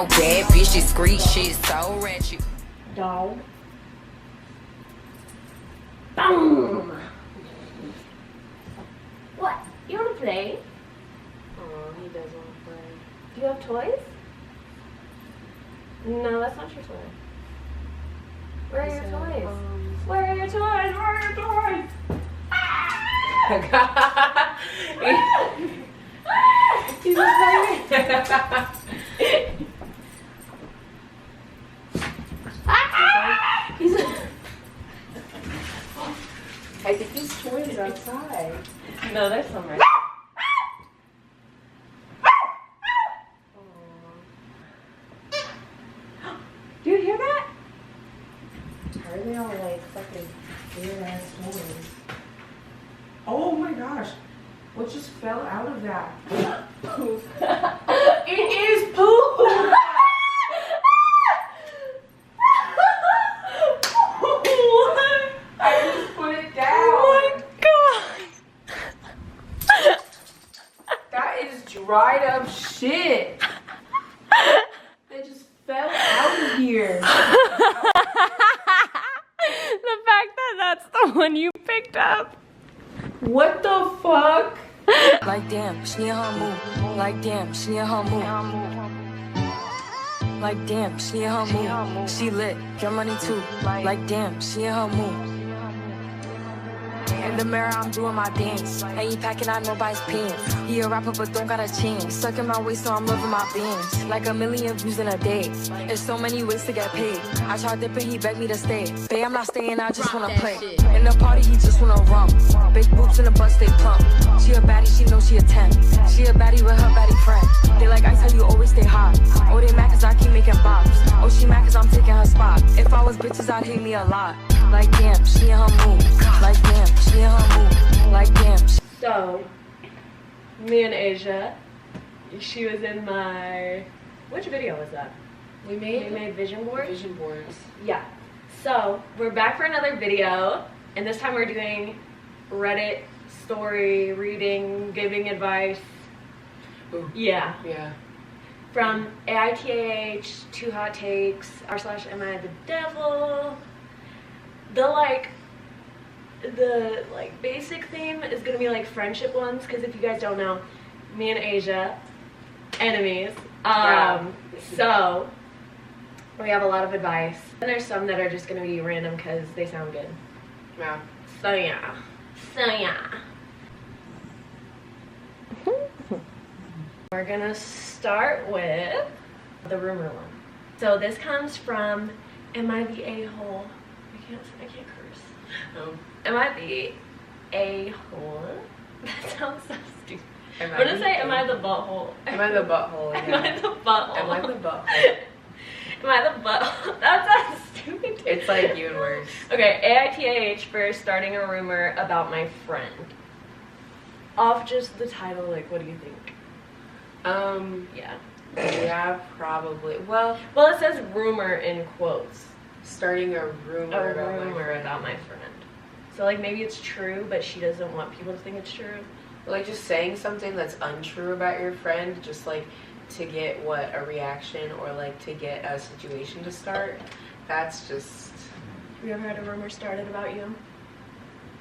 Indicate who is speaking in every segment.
Speaker 1: no bad bitch, discreet shit, so ratchet.
Speaker 2: Dog. Boom! What? You wanna play?
Speaker 3: Oh, he does want to play.
Speaker 2: Do you have toys? No, that's not your toy. Where are your toys? Where are your toys? Where are your toys?
Speaker 3: He's just playing. I think his toy is outside.
Speaker 2: No, there's some right. Do you hear that?
Speaker 3: How are they all like fucking weird ass toys?
Speaker 4: Oh my gosh. What just fell out of that?
Speaker 2: It is poop!
Speaker 4: I just put it down.
Speaker 2: Oh my god!
Speaker 4: That is dried up shit. It just fell out of here.
Speaker 2: The fact that that's the one you picked up.
Speaker 4: What the fuck?
Speaker 1: Like damn, she in her move. Like damn, she in her move. Like damn, she in her move. She lit, get money too. Like damn, she in her move. In the mirror, I'm doing my dance. Ain't he packing out nobody's pants. He a rapper, but don't got a chance. Sucking my waist, so I'm loving my bands. Like a million views in a day. There's so many ways to get paid. I tried dipping, he begged me to stay. Babe, I'm not staying, I just wanna play. In the party, he just wanna rum. Big boobs in the butt, stay plump. She a baddie, she knows she a 10. She a baddie with her baddie friend. They like Aisha, you always stay hot. Oh, they mad cause I keep making bops. Oh, she mad cause I'm taking her spot. If I was bitches, I'd hate me a lot. Like damn, she in her move. Like damn, she in her move. Like damn.
Speaker 2: So, me and Aisha, she was in my, which video was that?
Speaker 3: We
Speaker 2: We
Speaker 3: made
Speaker 2: made vision boards?
Speaker 3: vision boards.
Speaker 2: Yeah. So, we're back for another video, and this time we're doing Reddit story reading, giving advice.
Speaker 3: Ooh.
Speaker 2: Yeah.
Speaker 3: Yeah.
Speaker 2: From AITA, 2 hot takes, r/am I the devil. The basic theme is gonna be like friendship ones, because if you guys don't know, me and Asia, enemies. So we have a lot of advice, and there's some that are just gonna be random because they sound good.
Speaker 3: Yeah.
Speaker 2: So yeah. We're gonna start with the rumor one. So this comes from, am I the a-hole? I can't curse.
Speaker 3: No.
Speaker 2: Am I the a-hole? That sounds so stupid.
Speaker 3: Am
Speaker 2: I'm gonna say, am I the butthole?
Speaker 3: Am I the butthole?
Speaker 2: Am
Speaker 3: Yeah.
Speaker 2: I the butthole?
Speaker 3: Am I the butthole?
Speaker 2: Am I the butthole? That sounds stupid.
Speaker 3: It's like even worse.
Speaker 2: Okay, AITAH for starting a rumor about my friend. Off just the title, like, what do you think? Yeah.
Speaker 3: Yeah, probably. Well,
Speaker 2: Well, it says rumor in quotes.
Speaker 3: starting a rumor
Speaker 2: A
Speaker 3: about my
Speaker 2: rumor
Speaker 3: friend.
Speaker 2: about my friend. So, like, maybe it's true, but she doesn't want people to think it's true.
Speaker 3: Like just saying something that's untrue about your friend, just like to get a reaction or like to get a situation to start. That's just
Speaker 2: Have you ever had a rumor started about you?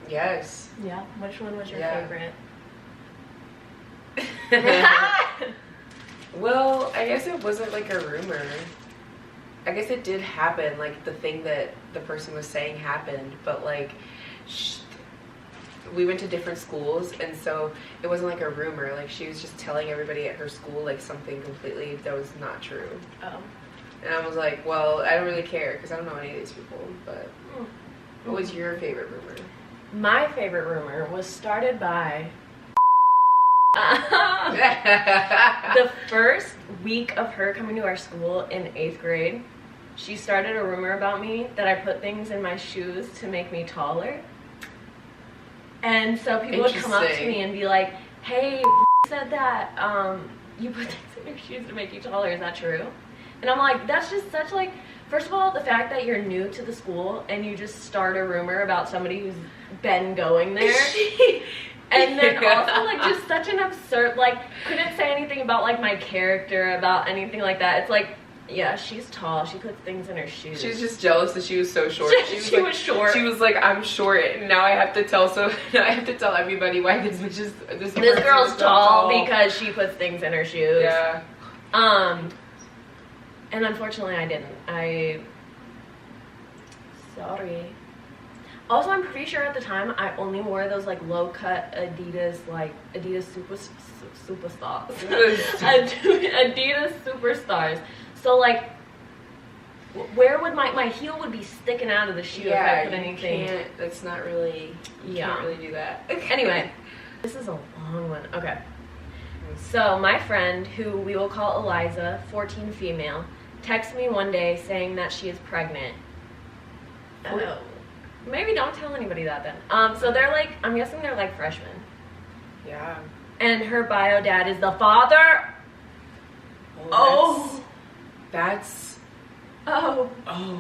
Speaker 3: yes.
Speaker 2: Yeah. Which one was your
Speaker 3: Yeah.
Speaker 2: favorite?
Speaker 3: Well, I guess it wasn't like a rumor. I guess it did happen, like the thing that the person was saying happened, but like we went to different schools, and so it wasn't like a rumor. Like she was just telling everybody at her school like something completely that was not true.
Speaker 2: Oh.
Speaker 3: And I was like, well, I don't really care because I don't know any of these people, but what was your favorite rumor?
Speaker 2: My favorite rumor was started by the first week of her coming to our school in 8th grade. She started a rumor about me that I put things in my shoes to make me taller. And so people would come up to me and be like, hey, said that you put things in your shoes to make you taller, is that true? And I'm like, that's just such like, first of all, the fact that you're new to the school and you just start a rumor about somebody who's been going there. And then also like just such an absurd, like couldn't say anything about like my character, about anything like that. It's like Yeah, she's tall. She puts things in her shoes.
Speaker 3: She was just jealous that she was so short.
Speaker 2: She was short.
Speaker 3: She was like, I'm short, and now I have to tell everybody why this
Speaker 2: girl's tall because she puts things in her shoes.
Speaker 3: Yeah.
Speaker 2: And unfortunately, I didn't. Sorry. Also, I'm pretty sure at the time I only wore those like low cut Adidas superstars. Adidas superstars. So like, where would my heel would be sticking out of the shoe if I put anything?
Speaker 3: That's not really. You can't really do that.
Speaker 2: Anyway, this is a long one. Okay. So my friend, who we will call Eliza, 14 female, texts me one day saying that she is pregnant. Oh. Maybe don't tell anybody that then. So they're like, I'm guessing they're like freshmen.
Speaker 3: Yeah.
Speaker 2: And her bio dad is the father. Oh.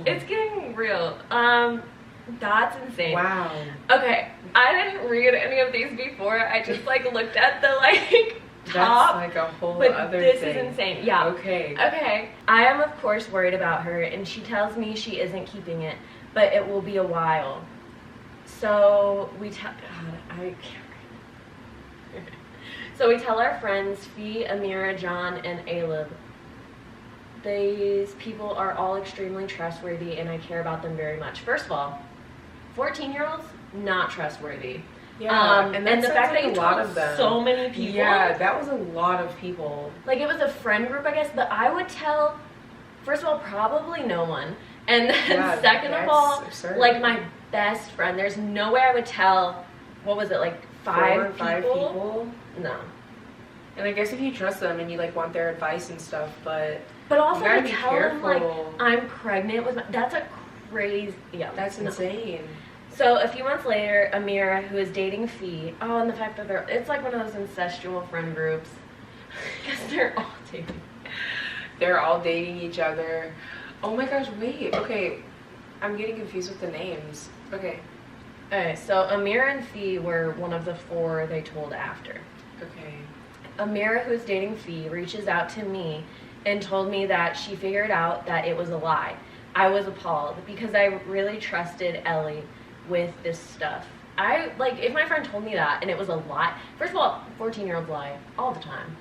Speaker 2: It's getting real. That's insane.
Speaker 3: Wow.
Speaker 2: Okay, I didn't read any of these before. I just like looked at the like top.
Speaker 3: That's like a whole
Speaker 2: but
Speaker 3: other
Speaker 2: this
Speaker 3: thing.
Speaker 2: is insane. Yeah.
Speaker 3: Okay.
Speaker 2: I am of course worried about her, and she tells me she isn't keeping it, but it will be a while. So we tell. God, I can't read. So we tell our friends Fee, Amira, John, and Alib. These people are all extremely trustworthy, and I care about them very much. First of all, 14-year-olds, not trustworthy.
Speaker 3: Yeah,
Speaker 2: and the fact that you told so many people.
Speaker 3: Yeah, that was a lot of people.
Speaker 2: Like, it was a friend group, I guess, but I would tell, first of all, probably no one. And then second of all,
Speaker 3: absurd.
Speaker 2: Like my best friend, there's no way I would tell, what was it, like five people? No.
Speaker 3: And I guess if you trust them and you like want their advice and stuff, but
Speaker 2: also
Speaker 3: you
Speaker 2: to tell them like I'm pregnant with that's a crazy
Speaker 3: that's insane.
Speaker 2: So a few months later, Amira, who is dating Fee, and the fact that it's like one of those incestual friend groups because
Speaker 3: they're all dating each other. Oh my gosh, wait, okay, I'm getting confused with the names. Okay,
Speaker 2: so Amira and Fee were one of the four they told after.
Speaker 3: Okay.
Speaker 2: Amira, who is dating Fee, reaches out to me and told me that she figured out that it was a lie. I was appalled because I really trusted Ellie with this stuff. If my friend told me that and it was a lie, first of all, 14-year-olds lie all the time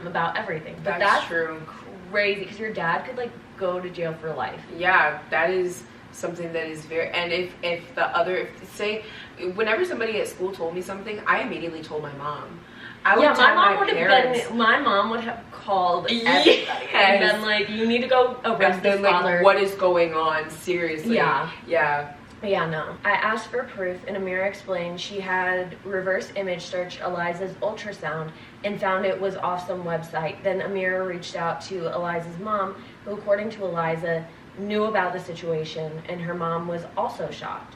Speaker 2: about everything. But that's
Speaker 3: true.
Speaker 2: Crazy because your dad could like go to jail for life.
Speaker 3: Yeah, that is something that is very, and if whenever somebody at school told me something, I immediately told my mom.
Speaker 2: My mom would have called everybody and been like, you need to go arrest this father.
Speaker 3: What is going on? Seriously.
Speaker 2: Yeah, no. I asked for proof, and Amira explained she had reverse image searched Eliza's ultrasound and found it was off some website. Then Amira reached out to Eliza's mom, who, according to Eliza, knew about the situation, and her mom was also shocked.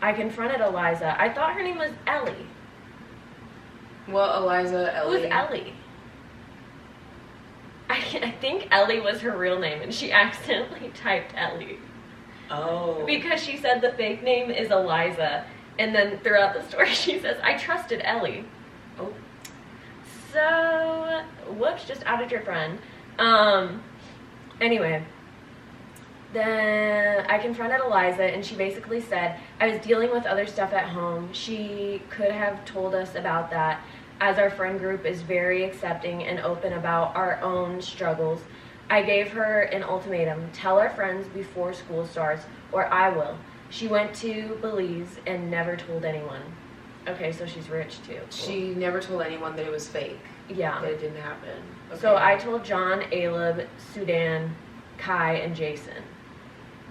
Speaker 2: I confronted Eliza. I thought her name was Ellie.
Speaker 3: Well, Eliza, Ellie.
Speaker 2: Who's Ellie? I think Ellie was her real name, and she accidentally typed Ellie.
Speaker 3: Oh.
Speaker 2: Because she said the fake name is Eliza, and then throughout the story she says, I trusted Ellie.
Speaker 3: Oh.
Speaker 2: So, whoops, just outed your friend. Anyway, then I confronted Eliza, and she basically said, I was dealing with other stuff at home. She could have told us about that, as our friend group is very accepting and open about our own struggles. I gave her an ultimatum, tell our friends before school starts, or I will. She went to Belize and never told anyone. Okay, so she's rich too. Cool.
Speaker 3: She never told anyone that it was fake.
Speaker 2: Yeah.
Speaker 3: That it didn't happen. Okay.
Speaker 2: So I told John, Alib, Sudan, Kai, and Jason.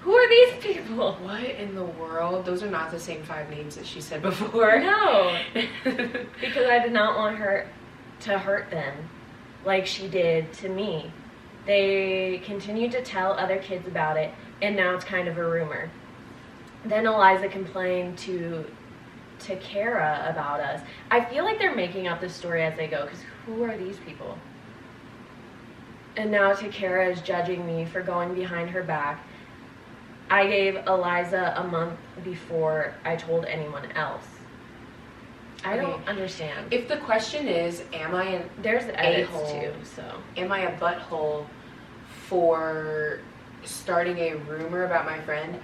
Speaker 2: Who are these people?
Speaker 3: What in the world? Those are not the same 5 names that she said before.
Speaker 2: No. Because I did not want her to hurt them like she did to me. They continued to tell other kids about it, and now it's kind of a rumor. Then Eliza complained to Kara about us. I feel like they're making up this story as they go, because who are these people? And now Kara is judging me for going behind her back. I gave Eliza a month before I told anyone else. I don't understand.
Speaker 3: If the question is, am I an
Speaker 2: There's edits
Speaker 3: a-hole?
Speaker 2: too, so.
Speaker 3: Am I a butthole for starting a rumor about my friend.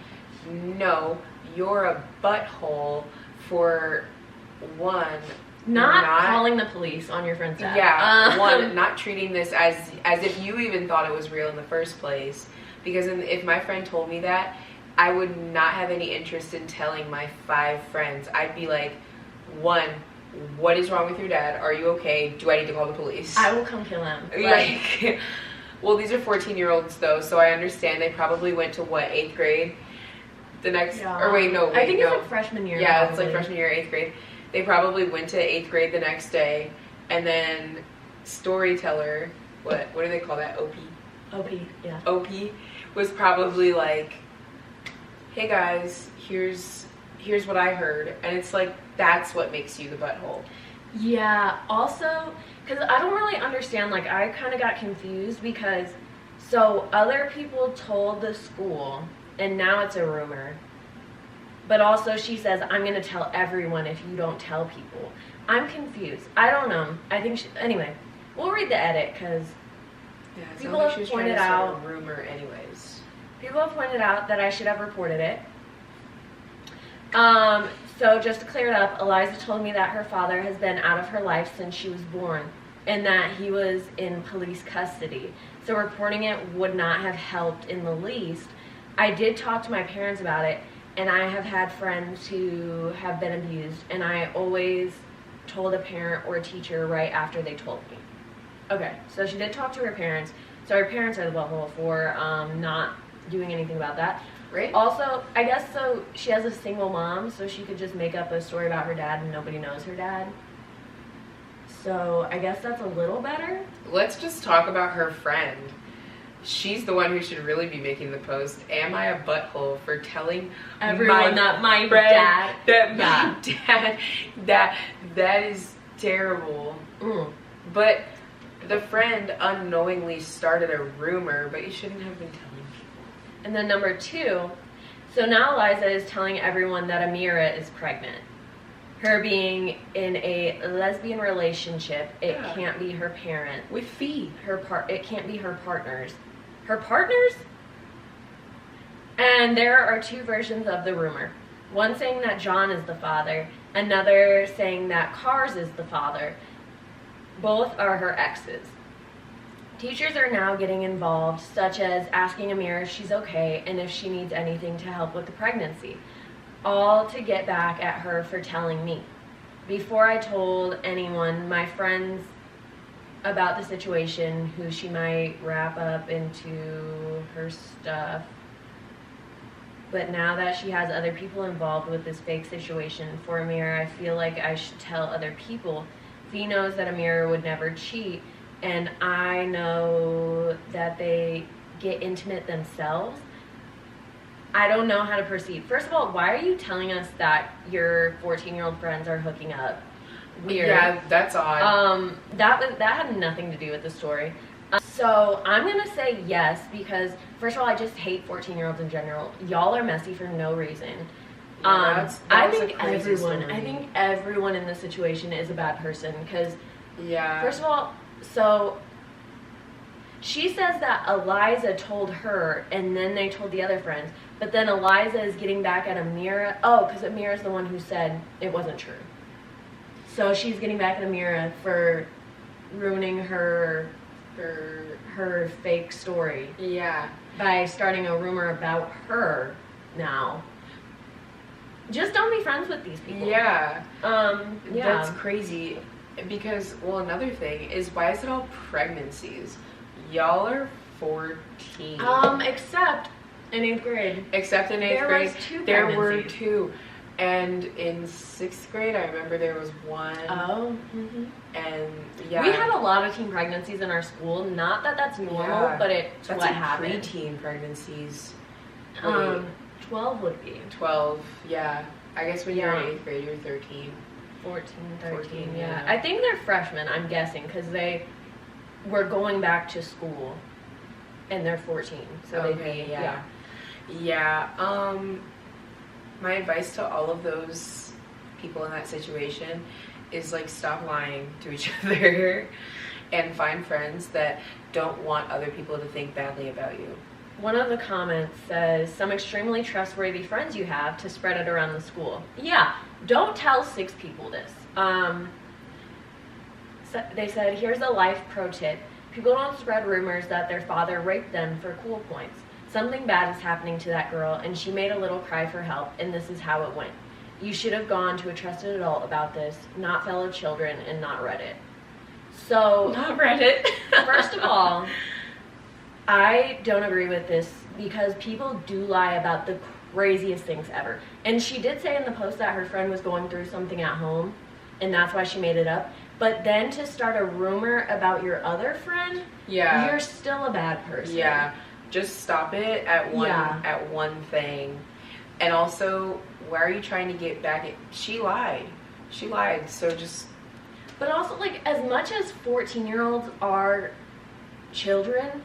Speaker 3: No, you're a butthole for one,
Speaker 2: not calling the police on your friend's dad.
Speaker 3: Yeah, one, not treating this as if you even thought it was real in the first place. Because if my friend told me that, I would not have any interest in telling my 5 friends. I'd be like, one, what is wrong with your dad? Are you okay? Do I need to call the police?
Speaker 2: I will come kill him.
Speaker 3: Like, well, these are 14-year-olds though, so I understand they probably went to what, 8th grade? The next, or wait, no,
Speaker 2: I think it's like freshman year.
Speaker 3: Yeah,
Speaker 2: probably.
Speaker 3: It's like freshman year, 8th grade. They probably went to 8th grade the next day, and then storyteller, what do they call that? OP?
Speaker 2: OP, yeah.
Speaker 3: OP was probably like, hey guys, here's what I heard. And it's like, that's what makes you the butthole.
Speaker 2: Yeah, also, because I don't really understand, like, I kind of got confused because, so other people told the school, and now it's a rumor. But also she says, I'm going to tell everyone if you don't tell people. I'm confused. I don't know. I think anyway, we'll read the edit because people have pointed out
Speaker 3: a rumor anyways.
Speaker 2: People have pointed out that I should have reported it. So just to clear it up, Eliza told me that her father has been out of her life since she was born and that he was in police custody. So reporting it would not have helped in the least. I did talk to my parents about it, and I have had friends who have been abused, and I always told a parent or a teacher right after they told me. Okay, so she did talk to her parents. So her parents are the butthole for not doing anything about that.
Speaker 3: Right.
Speaker 2: Also, I guess so she has a single mom, so she could just make up a story about her dad and nobody knows her dad. So I guess that's a little better.
Speaker 3: Let's just talk about her friend. She's the one who should really be making the post. Am I a butthole for telling
Speaker 2: everyone that my
Speaker 3: friend
Speaker 2: dad?
Speaker 3: My dad. That is terrible. But the friend unknowingly started a rumor, but you shouldn't have been telling people.
Speaker 2: And then number 2, so now Eliza is telling everyone that Amira is pregnant. Her being in a lesbian relationship, it can't be her parent.
Speaker 3: With Fee.
Speaker 2: It can't be her partners. Her partners? And there are 2 versions of the rumor. One saying that John is the father, another saying that Cars is the father. Both are her exes. Teachers are now getting involved, such as asking Amira if she's okay and if she needs anything to help with the pregnancy, all to get back at her for telling me. Before I told anyone, my friends about the situation, who she might wrap up into her stuff. But now that she has other people involved with this fake situation for Amira, I feel like I should tell other people. Fee knows that Amira would never cheat, and I know that they get intimate themselves. I don't know how to proceed. First of all, why are you telling us that your 14-year-old friends are hooking up? Weird.
Speaker 3: Yeah, that's odd.
Speaker 2: That had nothing to do with the story. So I'm gonna say yes because first of all, I just hate 14-year-olds in general. Y'all are messy for no reason. I think everyone in this situation is a bad person because first of all, so she says that Eliza told her and then they told the other friends, but then Eliza is getting back at Amira. Oh, because Amira's the one who said it wasn't true. So she's getting back at Amira for ruining her fake story.
Speaker 3: Yeah.
Speaker 2: By starting a rumor about her now. Just don't be friends with these people.
Speaker 3: Yeah.
Speaker 2: Yeah.
Speaker 3: That's crazy. Because, well, another thing is, why is it all pregnancies? Y'all are 14.
Speaker 2: Except in 8th grade.
Speaker 3: Except in 8th grade.
Speaker 2: There
Speaker 3: were 2. And in 6th grade, I remember there was 1.
Speaker 2: Oh. Mm-hmm.
Speaker 3: And, yeah.
Speaker 2: We had a lot of teen pregnancies in our school. Not that that's normal, but it's what happened.
Speaker 3: Preteen pregnancies.
Speaker 2: 12 would be.
Speaker 3: 12, yeah. I guess when you're in 8th grade, you're 13.
Speaker 2: 14, 13, yeah. I think they're freshmen, I'm guessing, because they were going back to school, and they're 14, so they'd be,
Speaker 3: Yeah, my advice to all of those people in that situation is, like, stop lying to each other, and find friends that don't want other people to think badly about you.
Speaker 2: One of the comments says, some extremely trustworthy friends you have to spread it around the school. Yeah, don't tell 6 people this. So they said, here's a life pro tip. People don't spread rumors that their father raped them for cool points. Something bad is happening to that girl, and she made a little cry for help, and this is how it went. You should have gone to a trusted adult about this, not fellow children, and not Reddit. So,
Speaker 3: Not Reddit.
Speaker 2: first of all, I don't agree with this because people do lie about the craziest things ever. And she did say in the post that her friend was going through something at home, and that's why she made it up. But then to start a rumor about your other friend,
Speaker 3: Yeah.
Speaker 2: you're still a bad person.
Speaker 3: Yeah. Just stop it at one thing. And also, why are you trying to get back at... She lied. So just...
Speaker 2: But also, like, as much as 14-year-olds are children,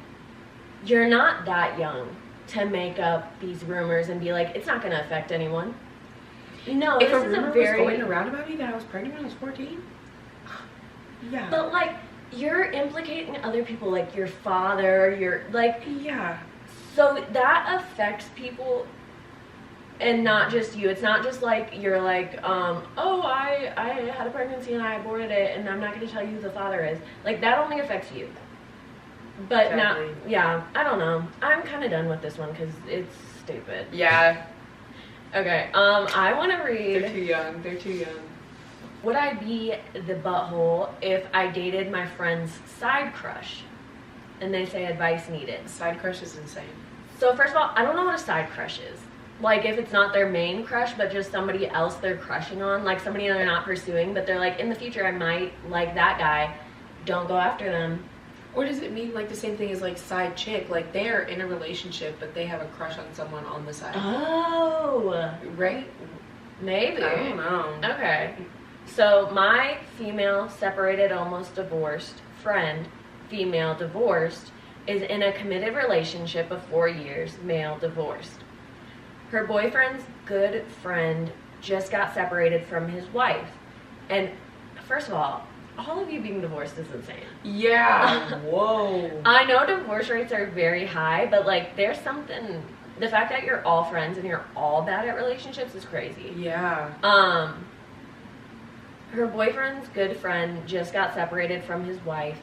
Speaker 2: you're not that young to make up these rumors and be like, it's not going to affect anyone. No,
Speaker 3: If
Speaker 2: this
Speaker 3: a
Speaker 2: is
Speaker 3: rumor
Speaker 2: a very...
Speaker 3: was going around about me that I was pregnant when I was 14? Yeah.
Speaker 2: But, like, you're implicating other people, like your father, like...
Speaker 3: Yeah.
Speaker 2: So that affects people, and not just you. It's not just like you're like, oh, I had a pregnancy and I aborted it, and I'm not going to tell you who the father is. Like, that only affects you. But
Speaker 3: Exactly.
Speaker 2: now, yeah, I don't know. I'm kind of done with this one because it's stupid.
Speaker 3: Yeah.
Speaker 2: Okay, I want to read.
Speaker 3: They're too young.
Speaker 2: Would I be the butthole if I dated my friend's side crush? And they say advice needed.
Speaker 3: Side crush is insane.
Speaker 2: So first of all, I don't know what a side crush is. Like, if it's not their main crush, but just somebody else they're crushing on, like somebody they're not pursuing, but they're like, in the future I might like that guy, don't go after them.
Speaker 3: Or does it mean like the same thing as like side chick? Like they're in a relationship, but they have a crush on someone on the side.
Speaker 2: Oh,
Speaker 3: Right?
Speaker 2: maybe.
Speaker 3: I don't know.
Speaker 2: Okay. So my female, separated, almost divorced friend, female divorced, is in a committed relationship of 4 years, male divorced. Her boyfriend's good friend just got separated from his wife. And first of all of you being divorced is insane.
Speaker 3: Yeah. Whoa.
Speaker 2: I know divorce rates are very high, but like there's something, the fact that you're all friends and you're all bad at relationships is crazy.
Speaker 3: Yeah.
Speaker 2: Her boyfriend's good friend just got separated from his wife,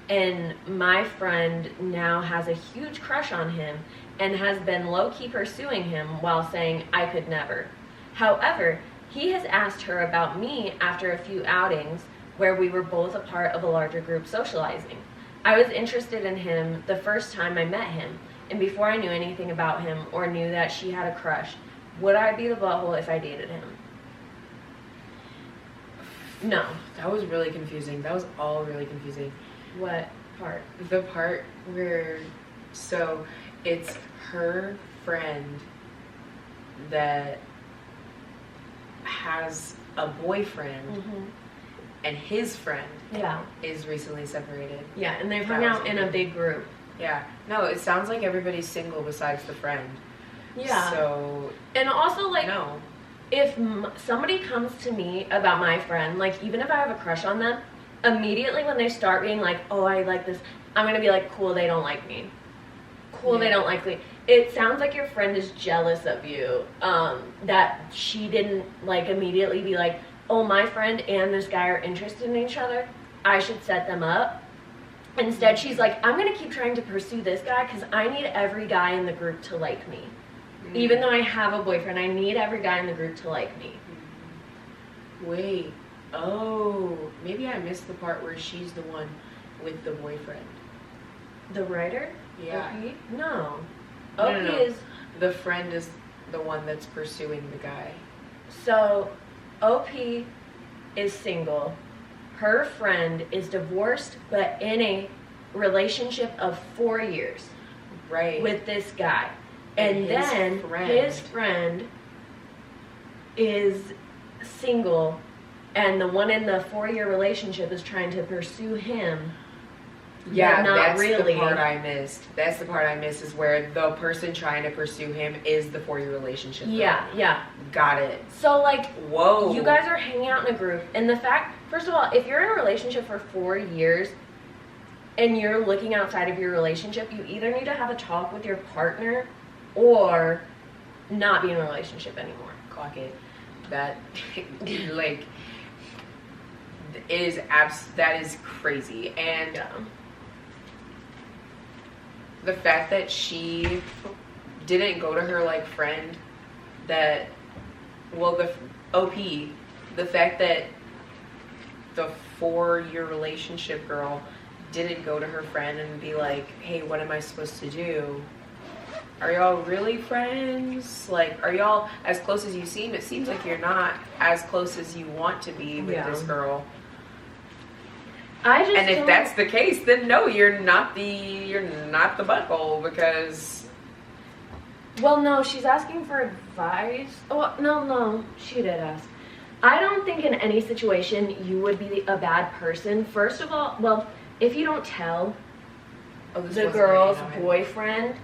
Speaker 2: and my friend now has a huge crush on him and has been low-key pursuing him while saying, I could never. However, he has asked her about me after a few outings where we were both a part of a larger group socializing. I was interested in him the first time I met him, and before I knew anything about him or knew that she had a crush, would I be the butthole if I dated him? No.
Speaker 3: That was really confusing. That was all really confusing.
Speaker 2: What part?
Speaker 3: The part where, so it's her friend that has a boyfriend,
Speaker 2: Mm-hmm.
Speaker 3: and his friend
Speaker 2: Yeah.
Speaker 3: is recently separated.
Speaker 2: Yeah, and they've hung out in a big group.
Speaker 3: Yeah. No, it sounds like everybody's single besides the friend.
Speaker 2: Yeah.
Speaker 3: So,
Speaker 2: And also, like,
Speaker 3: no.
Speaker 2: if somebody comes to me about my friend, like, even if I have a crush on them, immediately when they start being like, oh, I like this, I'm going to be like, cool, they don't like me. Cool, they don't like me. It sounds like your friend is jealous of you, that she didn't, like, immediately be like, oh, my friend and this guy are interested in each other, I should set them up. Instead, she's like, I'm going to keep trying to pursue this guy because I need every guy in the group to like me. Even though I have a boyfriend, I need every guy in the group to like me.
Speaker 3: Wait. Oh, maybe I missed the part where she's the one with the boyfriend.
Speaker 2: The writer?
Speaker 3: Yeah.
Speaker 2: OP? No.
Speaker 3: No,
Speaker 2: OP
Speaker 3: no, no.
Speaker 2: is...
Speaker 3: The friend is the one that's pursuing the guy.
Speaker 2: So, OP is single. Her friend is divorced, but in a relationship of 4 years
Speaker 3: Right.
Speaker 2: with this guy. And
Speaker 3: his
Speaker 2: then
Speaker 3: friend.
Speaker 2: his friend is single, and the one in the 4-year relationship is trying to pursue him.
Speaker 3: Yeah,
Speaker 2: but not
Speaker 3: that's
Speaker 2: really.
Speaker 3: the part I missed. That's the part I missed, is where the person trying to pursue him is the 4-year relationship. though.
Speaker 2: Yeah.
Speaker 3: Got it.
Speaker 2: So, like,
Speaker 3: Whoa.
Speaker 2: you guys are hanging out in a group, and the fact, first of all, if you're in a relationship for 4 years, and you're looking outside of your relationship, you either need to have a talk with your partner or not be in a relationship anymore.
Speaker 3: Clock it. That, like, that is crazy. And
Speaker 2: Yeah.
Speaker 3: the fact that she didn't go to her, like, friend that, well, the OP, the fact that the 4-year relationship girl didn't go to her friend and be like, hey, what am I supposed to do? Are y'all really friends? Like, are y'all as close as you seem? It seems like you're not as close as you want to be with this girl. And if that's the case, then no, you're not the butthole, because...
Speaker 2: Well, no, she's asking for advice. Oh, no, she did ask. I don't think in any situation you would be a bad person. First of all, well, if you don't tell the girl's boyfriend,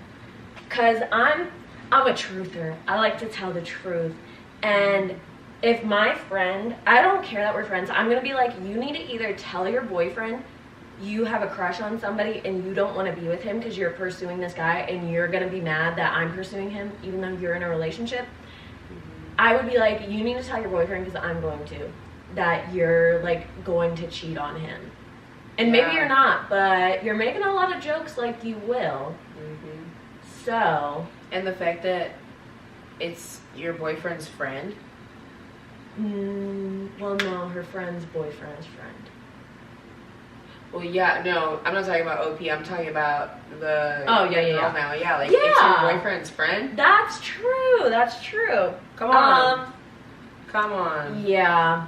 Speaker 2: because I'm a truther. I like to tell the truth. And if my friend, I don't care that we're friends, I'm going to be like, you need to either tell your boyfriend you have a crush on somebody and you don't want to be with him because you're pursuing this guy and you're going to be mad that I'm pursuing him even though you're in a relationship. I would be like, you need to tell your boyfriend, because I'm going to, that you're, like, going to cheat on him. And maybe you're not, but you're making a lot of jokes like you will. So.
Speaker 3: And the fact that it's your boyfriend's friend?
Speaker 2: Well, no, her friend's boyfriend's friend.
Speaker 3: Well, yeah, no, I'm not talking about OP. I'm talking about the
Speaker 2: girl
Speaker 3: now. Yeah, like, it's your boyfriend's friend?
Speaker 2: That's true.
Speaker 3: Come on.
Speaker 2: Yeah.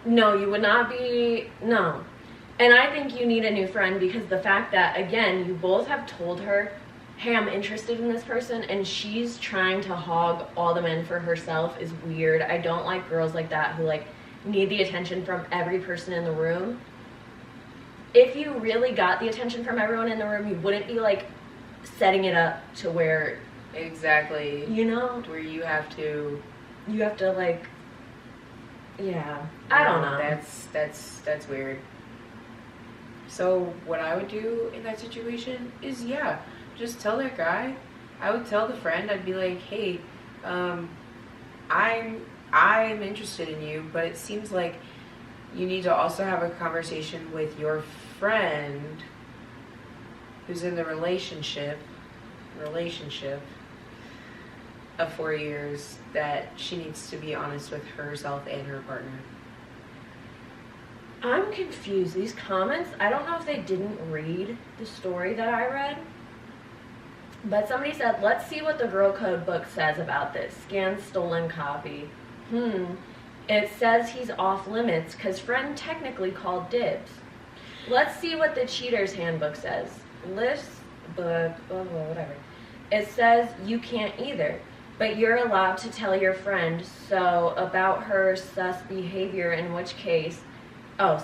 Speaker 2: No, you would not be, no. And I think you need a new friend, because the fact that, again, you both have told her, hey, I'm interested in this person, and she's trying to hog all the men for herself is weird. I don't like girls like that who, like, need the attention from every person in the room. If you really got the attention from everyone in the room, you wouldn't be, like, setting it up to where...
Speaker 3: Exactly.
Speaker 2: You know?
Speaker 3: Where you have to,
Speaker 2: like... Yeah. I don't know.
Speaker 3: That's weird. So, what I would do in that situation is, just tell that guy. I would tell the friend, I'd be like, hey, I'm interested in you, but it seems like you need to also have a conversation with your friend who's in the relationship of 4 years, that she needs to be honest with herself and her partner.
Speaker 2: I'm confused. These comments, I don't know if they didn't read the story that I read, but somebody said, let's see what the girl code book says about this. Scan stolen copy. It says he's off limits because friend technically called dibs. Let's see what the cheater's handbook says. List book, whatever. It says you can't either, but you're allowed to tell your friend so about her sus behavior, in which case,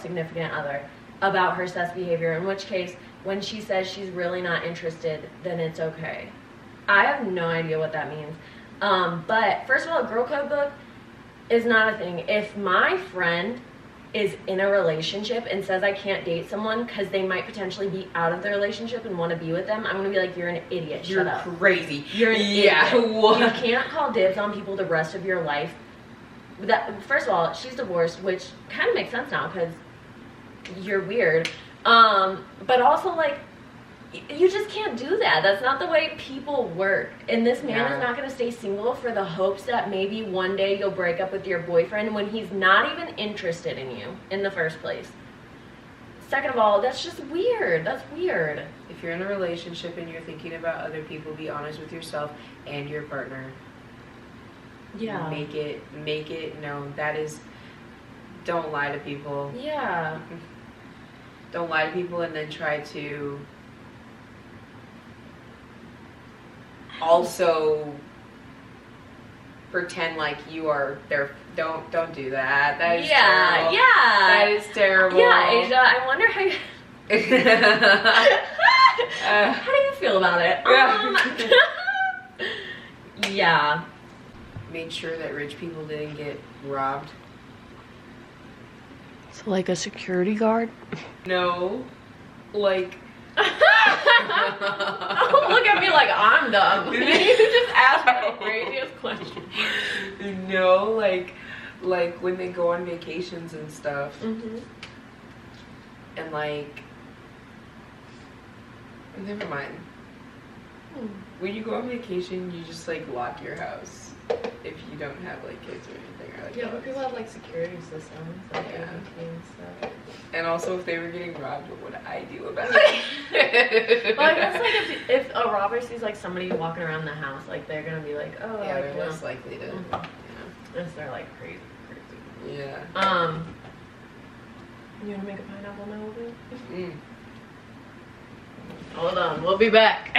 Speaker 2: significant other, about her sus behavior, in which case, when she says she's really not interested, then it's okay. I have no idea what that means. But first of all, a girl code book is not a thing. If my friend is in a relationship and says I can't date someone because they might potentially be out of the relationship and want to be with them, I'm going to be like, you're an idiot. Shut up.
Speaker 3: You're crazy.
Speaker 2: You're an idiot. You can't call dibs on people the rest of your life. First of all, she's divorced, which kind of makes sense now because you're weird. But also, like, you just can't do that. That's not the way people work. And this man is not going to stay single for the hopes that maybe one day you'll break up with your boyfriend when he's not even interested in you in the first place. Second of all, that's just weird. That's weird.
Speaker 3: If you're in a relationship and you're thinking about other people, be honest with yourself and your partner.
Speaker 2: Yeah.
Speaker 3: Make it known. That is, don't lie to people.
Speaker 2: Yeah.
Speaker 3: Don't lie to people and then try to also pretend like you are their. Don't do that. That is terrible.
Speaker 2: Yeah.
Speaker 3: That is terrible.
Speaker 2: Yeah, Aisha, I wonder how you... how do you feel about it? Yeah.
Speaker 3: Made sure that rich people didn't get robbed.
Speaker 2: So like a security guard?
Speaker 3: No. Like,
Speaker 2: Don't look at me like I'm dumb. You just asked me the craziest question.
Speaker 3: no, like when they go on vacations and stuff, and like, never mind. When you go on vacation, you just like lock your house if you don't have like kids or anything. Or, like,
Speaker 2: Yeah, but people have like security systems, like AITA and stuff.
Speaker 3: And also, if they were getting robbed, what would I do about
Speaker 2: Well,
Speaker 3: it?
Speaker 2: I guess like if a robber sees like somebody walking around the house, like they're gonna be like, oh,
Speaker 3: Yeah,
Speaker 2: like,
Speaker 3: they're less likely to.
Speaker 2: unless they're like crazy.
Speaker 3: Yeah.
Speaker 2: You wanna make a pineapple Malibu?
Speaker 3: Mm.
Speaker 2: Hold on, we'll be back.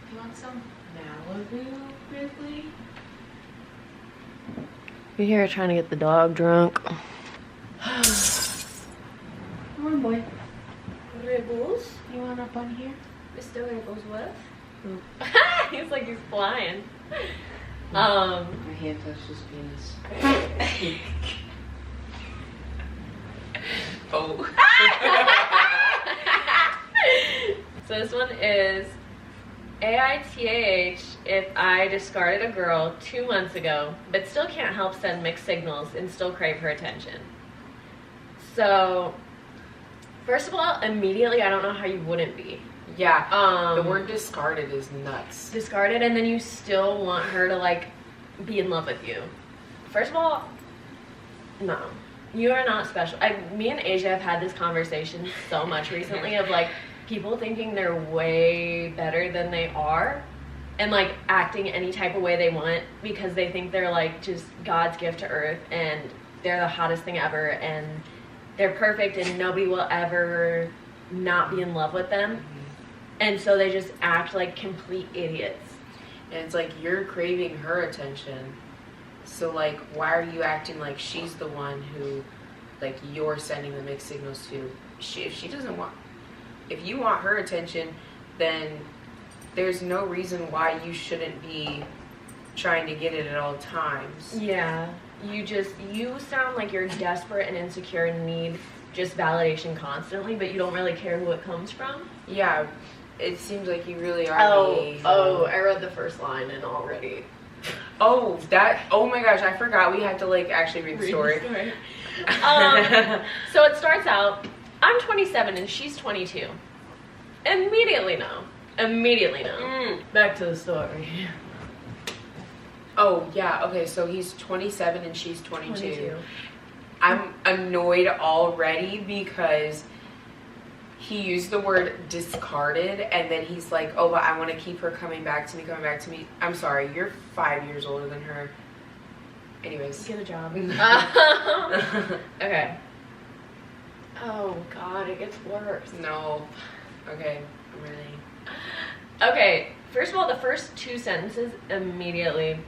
Speaker 3: You want some Malibu, Ridley?
Speaker 2: We're here trying to get the dog drunk.
Speaker 3: Come on, boy.
Speaker 2: Ribbles?
Speaker 3: You want up on here?
Speaker 2: Mr. Ribbles what? He's like he's flying.
Speaker 3: My hand touched his penis. Oh.
Speaker 2: So this one is AITAH if I discarded a girl 2 months ago, but still can't help send mixed signals and still crave her attention. So, first of all, immediately I don't know how you wouldn't be.
Speaker 3: Yeah. The word discarded is nuts.
Speaker 2: Discarded, and then you still want her to like be in love with you. First of all, no. You are not special. Me and Aisha have had this conversation so much recently of like people thinking they're way better than they are and like acting any type of way they want because they think they're like just God's gift to earth and they're the hottest thing ever and they're perfect and nobody will ever not be in love with them. And so they just act like complete idiots.
Speaker 3: And it's like you're craving her attention. So like why are you acting like she's the one who like you're sending the mixed signals to? If she doesn't want, if you want her attention, then there's no reason why you shouldn't be trying to get it at all times.
Speaker 2: Yeah. You sound like you're desperate and insecure and need just validation constantly, but you don't really care who it comes from.
Speaker 3: Yeah. It seems like you really are.
Speaker 2: I read the first line and already.
Speaker 3: Oh my gosh, I forgot we had to like actually read the story.
Speaker 2: So it starts out, I'm 27 and she's 22. Immediately no. Back to the story.
Speaker 3: Oh yeah, okay, so he's 27 and she's 22. I'm annoyed already because he used the word discarded and then he's like, oh, but I want to keep her coming back to me. I'm sorry, you're 5 years older than her. Anyways.
Speaker 2: Get a job. Okay. Oh God, it gets worse.
Speaker 3: No. Okay, I'm ready.
Speaker 2: Okay, first of all, the first two sentences immediately.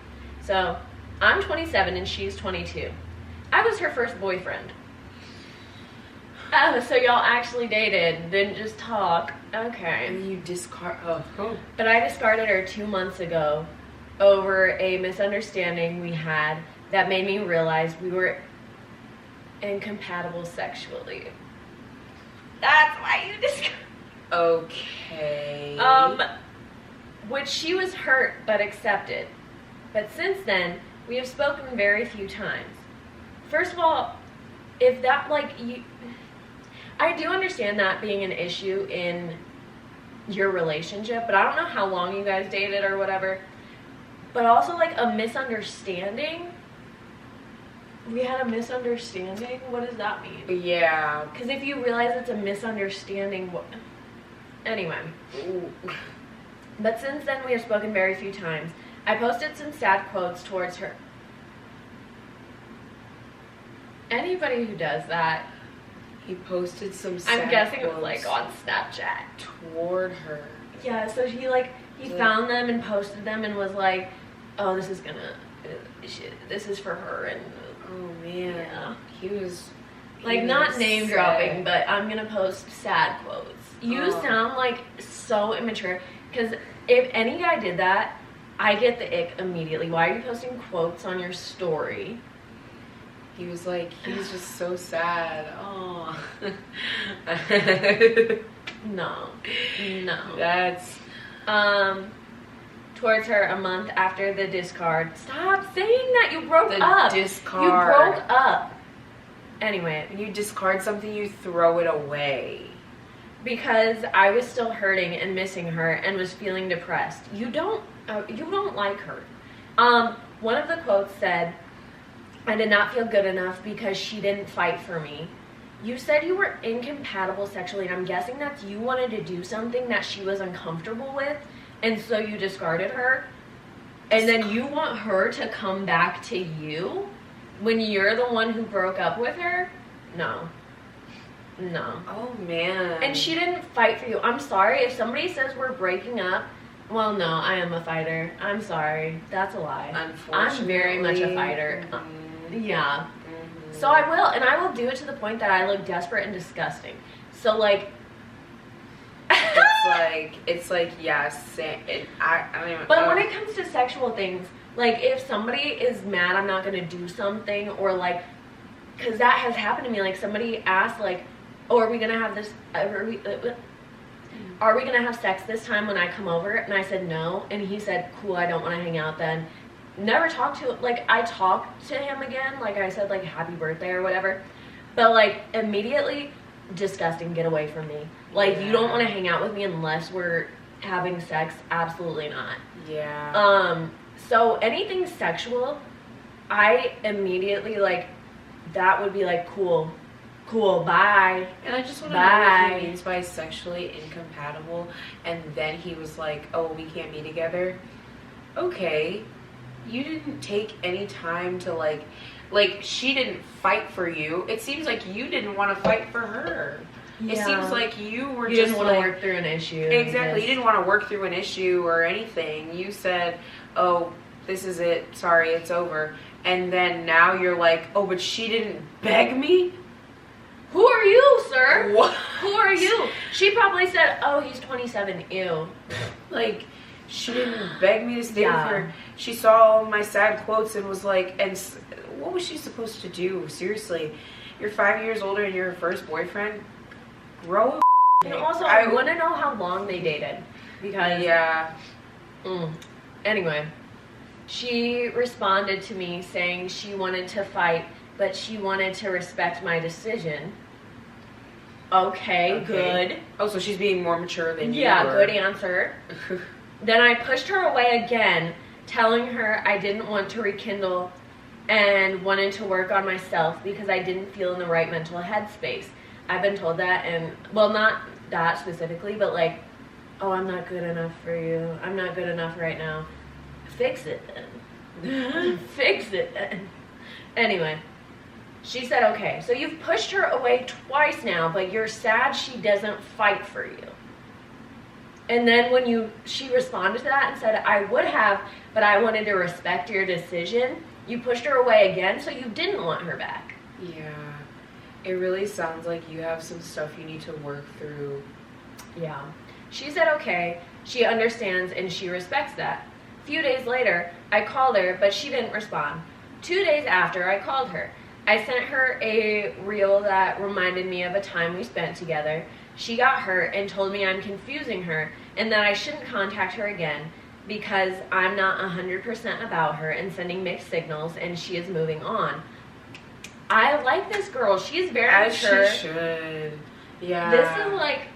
Speaker 2: So, I'm 27 and she's 22. I was her first boyfriend. Oh, so y'all actually dated, didn't just talk. Okay.
Speaker 3: And you discard. Oh.
Speaker 2: But I discarded her 2 months ago over a misunderstanding we had that made me realize we were incompatible sexually. That's why you discarded.
Speaker 3: Okay.
Speaker 2: Which she was hurt but accepted. But since then, we have spoken very few times. First of all, if that, I do understand that being an issue in your relationship, but I don't know how long you guys dated or whatever. But also, like, a misunderstanding. We had a misunderstanding? What does that mean?
Speaker 3: Yeah.
Speaker 2: Because if you realize it's a misunderstanding, anyway.
Speaker 3: Ooh.
Speaker 2: But since then, we have spoken very few times. I posted some sad quotes towards her. Anybody who does that,
Speaker 3: He posted some sad
Speaker 2: I'm guessing it was
Speaker 3: quotes
Speaker 2: like on Snapchat.
Speaker 3: toward her.
Speaker 2: Yeah, so he found them and posted them and was like, oh, this is for her, and
Speaker 3: Oh man.
Speaker 2: yeah.
Speaker 3: He was
Speaker 2: Not name
Speaker 3: sad.
Speaker 2: dropping, but I'm gonna post sad quotes. You sound like so immature, because if any guy did that, I get the ick immediately. Why are you posting quotes on your story?
Speaker 3: He was just so sad. Oh.
Speaker 2: No.
Speaker 3: That's
Speaker 2: towards her a month after the discard. Stop saying that. You broke
Speaker 3: the
Speaker 2: up.
Speaker 3: discard.
Speaker 2: You broke up. Anyway,
Speaker 3: When you discard something, you throw it away.
Speaker 2: because I was still hurting and missing her and was feeling depressed. You don't like her. One of the quotes said, "I did not feel good enough because she didn't fight for me." You said you were incompatible sexually, and I'm guessing that's you wanted to do something that she was uncomfortable with, and so you discarded her. And then you want her to come back to you when you're the one who broke up with her? No.
Speaker 3: Oh man.
Speaker 2: And she didn't fight for you. I'm sorry. If somebody says we're breaking up, well, no, I am a fighter. I'm sorry. That's a lie.
Speaker 3: Unfortunately,
Speaker 2: I'm very much a fighter. Yeah.
Speaker 3: Mhm.
Speaker 2: So I will, and I will do it to the point that I look desperate and disgusting. So, like...
Speaker 3: It's like yes. I don't even.
Speaker 2: But when it comes to sexual things, like, if somebody is mad I'm not going to do something, or, like... Because that has happened to me. Like, somebody asked, like, oh, are we going to have this... Are we going to have sex this time when I come over? And I said no. And he said, cool, I don't want to hang out then. Never talked to him. Like, I talked to him again. Like, I said, like, happy birthday or whatever. But, like, immediately, disgusting, get away from me. Like, you don't want to hang out with me unless we're having sex. Absolutely not.
Speaker 3: Yeah.
Speaker 2: So anything sexual, I immediately, like, that would be like, cool, bye.
Speaker 3: And I just want to know what he means by sexually incompatible. And then he was like, oh, we can't be together. Okay. You didn't take any time to, like, she didn't fight for you. It seems like you didn't want to fight for her.
Speaker 2: Yeah.
Speaker 3: It seems like you were
Speaker 2: You
Speaker 3: just
Speaker 2: didn't want to
Speaker 3: like,
Speaker 2: work through an issue.
Speaker 3: exactly. You didn't want to work through an issue or anything. You said, oh, this is it. Sorry, it's over. And then now you're like, oh, but she didn't beg me?
Speaker 2: Who are you, sir?
Speaker 3: What?
Speaker 2: Who are you? She probably said, oh, he's 27. Ew.
Speaker 3: Like, she didn't beg me to stay
Speaker 2: Yeah.
Speaker 3: with her. She saw all my sad quotes and was like, and what was she supposed to do? Seriously. You're 5 years older and you're her first boyfriend? Grow a
Speaker 2: And also, I want to know how long they dated. Because,
Speaker 3: yeah.
Speaker 2: Anyway, she responded to me saying she wanted to fight, but she wanted to respect my decision. Okay, good.
Speaker 3: Oh, so she's being more mature than you
Speaker 2: Yeah,
Speaker 3: were.
Speaker 2: good answer. Then I pushed her away again, telling her I didn't want to rekindle and wanted to work on myself because I didn't feel in the right mental headspace. I've been told that, and, well, not that specifically, but like, oh, I'm not good enough for you. I'm not good enough right now. Fix it then. Fix it then. Anyway, she said, okay, so you've pushed her away twice now, but you're sad she doesn't fight for you. And then when she responded to that and said, I would have, but I wanted to respect your decision, you pushed her away again, so you didn't want her back.
Speaker 3: Yeah. It really sounds like you have some stuff you need to work through.
Speaker 2: Yeah. She said okay, she understands, and she respects that. A few days later, I called her, but she didn't respond. 2 days after I called her, I sent her a reel that reminded me of a time we spent together. She got hurt and told me I'm confusing her and that I shouldn't contact her again because I'm not 100% about her and sending mixed signals, and she is moving on. I like this girl. She's very mature.
Speaker 3: As she should. Yeah.
Speaker 2: This is like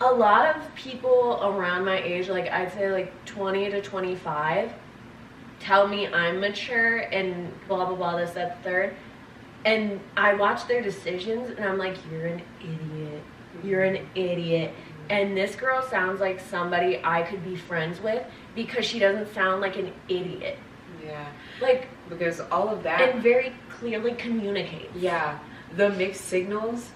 Speaker 2: a lot of people around my age, like I'd say like 20 to 25, tell me I'm mature and blah, blah, blah, this, that, third. And I watch their decisions and I'm like, you're an idiot. You're an idiot. And this girl sounds like somebody I could be friends with because she doesn't sound like an idiot.
Speaker 3: Yeah.
Speaker 2: Like,
Speaker 3: because all of that.
Speaker 2: and very clearly communicates.
Speaker 3: Yeah. The mixed signals,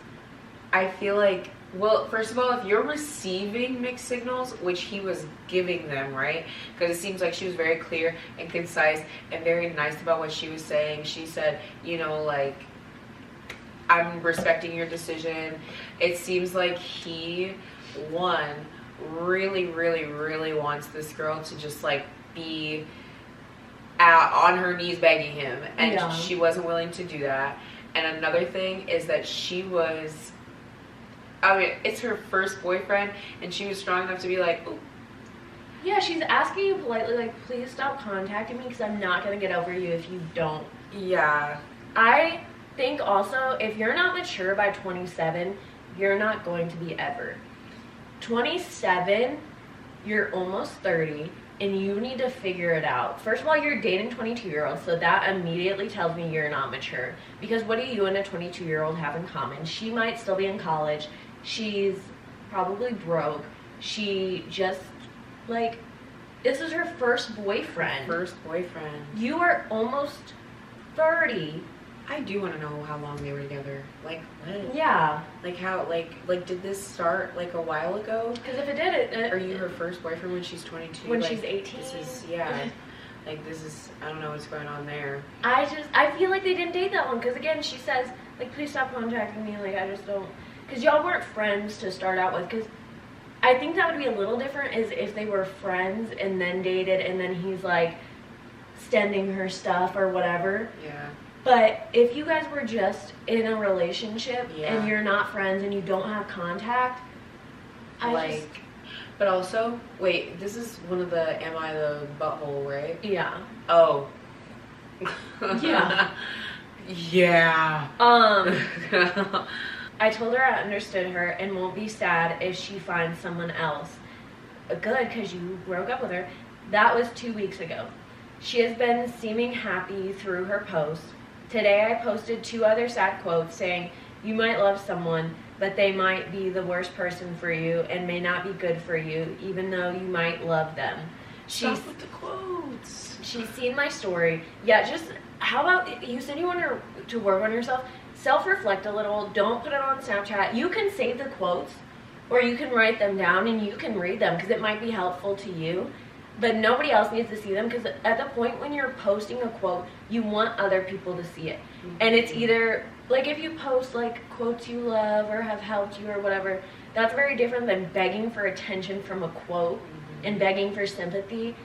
Speaker 3: I feel like, well, first of all, if you're receiving mixed signals, which he was giving them, right? Because it seems like she was very clear and concise and very nice about what she was saying. She said, you know, like, I'm respecting your decision. It seems like he, one, really, really, really wants this girl to just, like, be on her knees begging him, and
Speaker 2: Yeah.
Speaker 3: she wasn't willing to do that. And another thing is that it's her first boyfriend, and she was strong enough to be like, ooh.
Speaker 2: Yeah, she's asking you politely, like, please stop contacting me because I'm not going to get over you if you don't.
Speaker 3: Yeah.
Speaker 2: I think also, if you're not mature by 27, you're not going to be ever. 27, you're almost 30, and you need to figure it out. First of all, you're dating 22-year-olds, so that immediately tells me you're not mature. Because what do you and a 22-year-old have in common? She might still be in college. She's probably broke. She just, like, this is her first boyfriend. You are almost 30.
Speaker 3: I do want to know how long they were together. Like, when?
Speaker 2: Yeah.
Speaker 3: Like, how, like, did this start, like, a while ago?
Speaker 2: Because if it did,
Speaker 3: Are you her first boyfriend when she's 22?
Speaker 2: When
Speaker 3: like,
Speaker 2: she's 18?
Speaker 3: This is, like, this is, I don't know what's going on there.
Speaker 2: I feel like they didn't date that long. Because, again, she says, like, please stop contacting me. Like, I just don't. Because y'all weren't friends to start out with. Because I think that would be a little different is if they were friends and then dated and then he's, like, sending her stuff or whatever.
Speaker 3: Yeah.
Speaker 2: But if you guys were just in a relationship
Speaker 3: Yeah.
Speaker 2: and you're not friends and you don't have contact,
Speaker 3: But also, wait, this is one of the Am I the Butthole, right?
Speaker 2: Yeah.
Speaker 3: Oh.
Speaker 2: Yeah.
Speaker 3: Yeah.
Speaker 2: I told her I understood her and won't be sad if she finds someone else. Good, because you broke up with her. That was 2 weeks ago. She has been seeming happy through her posts. Today I posted 2 other sad quotes saying, you might love someone, but they might be the worst person for you and may not be good for you, even though you might love them.
Speaker 3: Stop with the quotes.
Speaker 2: She's seen my story. Yeah, just, how about, you said you want her to work on yourself? Self-reflect a little. Don't put it on Snapchat. You can save the quotes, or you can write them down and you can read them because it might be helpful to you. But nobody else needs to see them because at the point when you're posting a quote, you want other people to see it. Mm-hmm. And it's either, like if you post like quotes you love or have helped you or whatever, that's very different than begging for attention from a quote and begging for sympathy.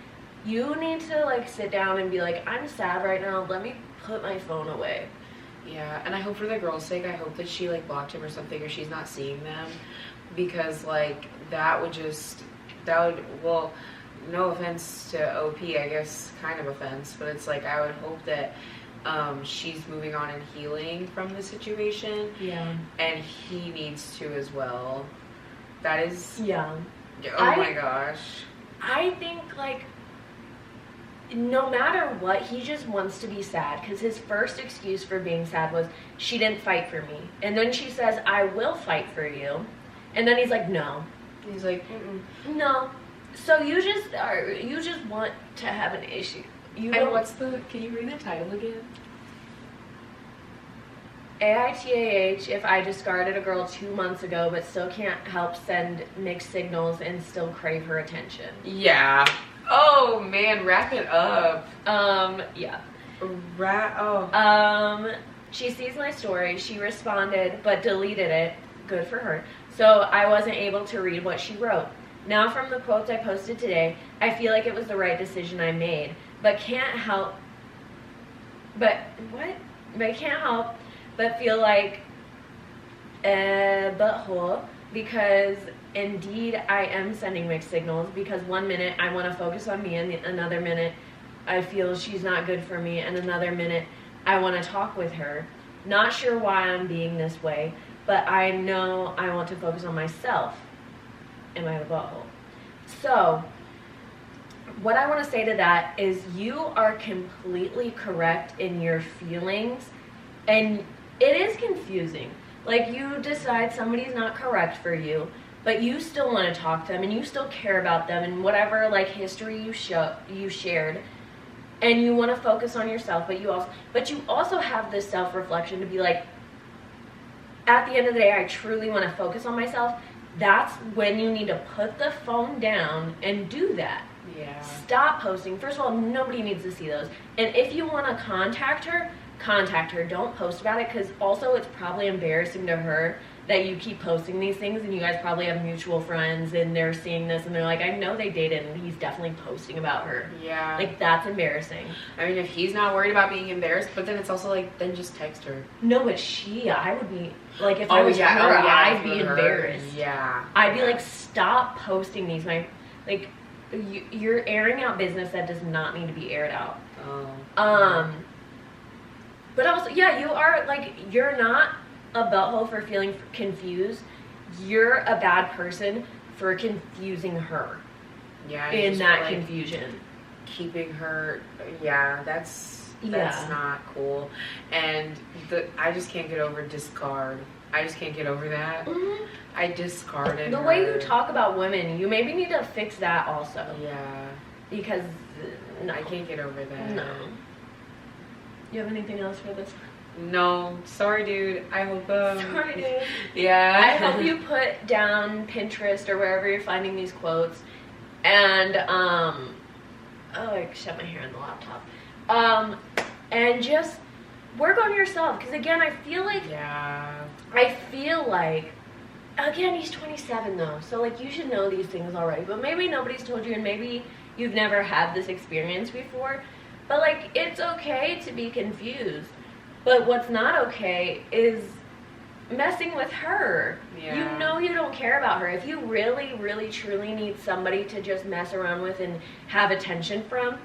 Speaker 2: You need to like sit down and be like, I'm sad right now, let me put my phone away.
Speaker 3: Yeah, and I hope for the girl's sake, I hope that she like blocked him or something or she's not seeing them because like that would, well, no offense to OP, I guess kind of offense, but it's like I would hope that she's moving on and healing from the situation.
Speaker 2: Yeah.
Speaker 3: And he needs to as well. That is...
Speaker 2: Yeah.
Speaker 3: Oh my gosh.
Speaker 2: I think, like, no matter what, he just wants to be sad because his first excuse for being sad was, she didn't fight for me. And then she says, I will fight for you. And then he's like, no.
Speaker 3: He's like,
Speaker 2: no. So you just want to have an issue.
Speaker 3: Can you read the title again?
Speaker 2: AITA, if I discarded a girl 2 months ago but still can't help send mixed signals and still crave her attention.
Speaker 3: Yeah. Oh man, wrap it up.
Speaker 2: Yeah. She sees my story, she responded but deleted it. Good for her. So I wasn't able to read what she wrote. Now from the quotes I posted today, I feel like it was the right decision I made, but can't help but feel like a butthole because indeed I am sending mixed signals because 1 minute I want to focus on me and another minute I feel she's not good for me and another minute I want to talk with her. Not sure why I'm being this way, but I know I want to focus on myself. Am I the butthole? So, what I want to say to that is you are completely correct in your feelings, and it is confusing. Like, you decide somebody's not correct for you, but you still want to talk to them, and you still care about them, and whatever, like, history you shared, and you want to focus on yourself, but you also have this self-reflection to be like, at the end of the day, I truly want to focus on myself. That's when you need to put the phone down and do that.
Speaker 3: Yeah.
Speaker 2: Stop posting. First of all, nobody needs to see those. And if you want to contact her. Don't post about it because also it's probably embarrassing to her that you keep posting these things, and you guys probably have mutual friends, and they're seeing this, and they're like, I know they dated, and he's definitely posting about her.
Speaker 3: Yeah.
Speaker 2: Like, that's embarrassing.
Speaker 3: I mean, if he's not worried about being embarrassed, but then it's also like, then just text her.
Speaker 2: No, but I would be, like, if I was her, I'd be embarrassed.
Speaker 3: Yeah.
Speaker 2: I'd be like, stop posting these. You're airing out business that does not need to be aired out.
Speaker 3: Oh.
Speaker 2: But also, yeah, you are, like, you're not a butthole for feeling confused. You're a bad person for confusing her.
Speaker 3: Yeah.
Speaker 2: In that
Speaker 3: like,
Speaker 2: confusion.
Speaker 3: Keeping her, yeah, that's not cool. And I just can't get over discard. I just can't get over that.
Speaker 2: Mm-hmm.
Speaker 3: I discarded
Speaker 2: the
Speaker 3: her.
Speaker 2: way you talk about women, you maybe need to fix that also.
Speaker 3: Yeah.
Speaker 2: Because no.
Speaker 3: I can't get over that.
Speaker 2: No. You have anything else for this?
Speaker 3: No. Sorry, dude. I hope,
Speaker 2: Sorry, dude.
Speaker 3: Yeah.
Speaker 2: I hope you put down Pinterest or wherever you're finding these quotes. And, oh, I shut my hair on the laptop. And just work on yourself. Because, again, I feel like, again, he's 27, though. So, like, you should know these things already. But maybe nobody's told you, and maybe you've never had this experience before. But, like, it's okay to be confused. But what's not okay is messing with her.
Speaker 3: Yeah.
Speaker 2: You know you don't care about her. If you really, really, truly need somebody to just mess around with and have attention from,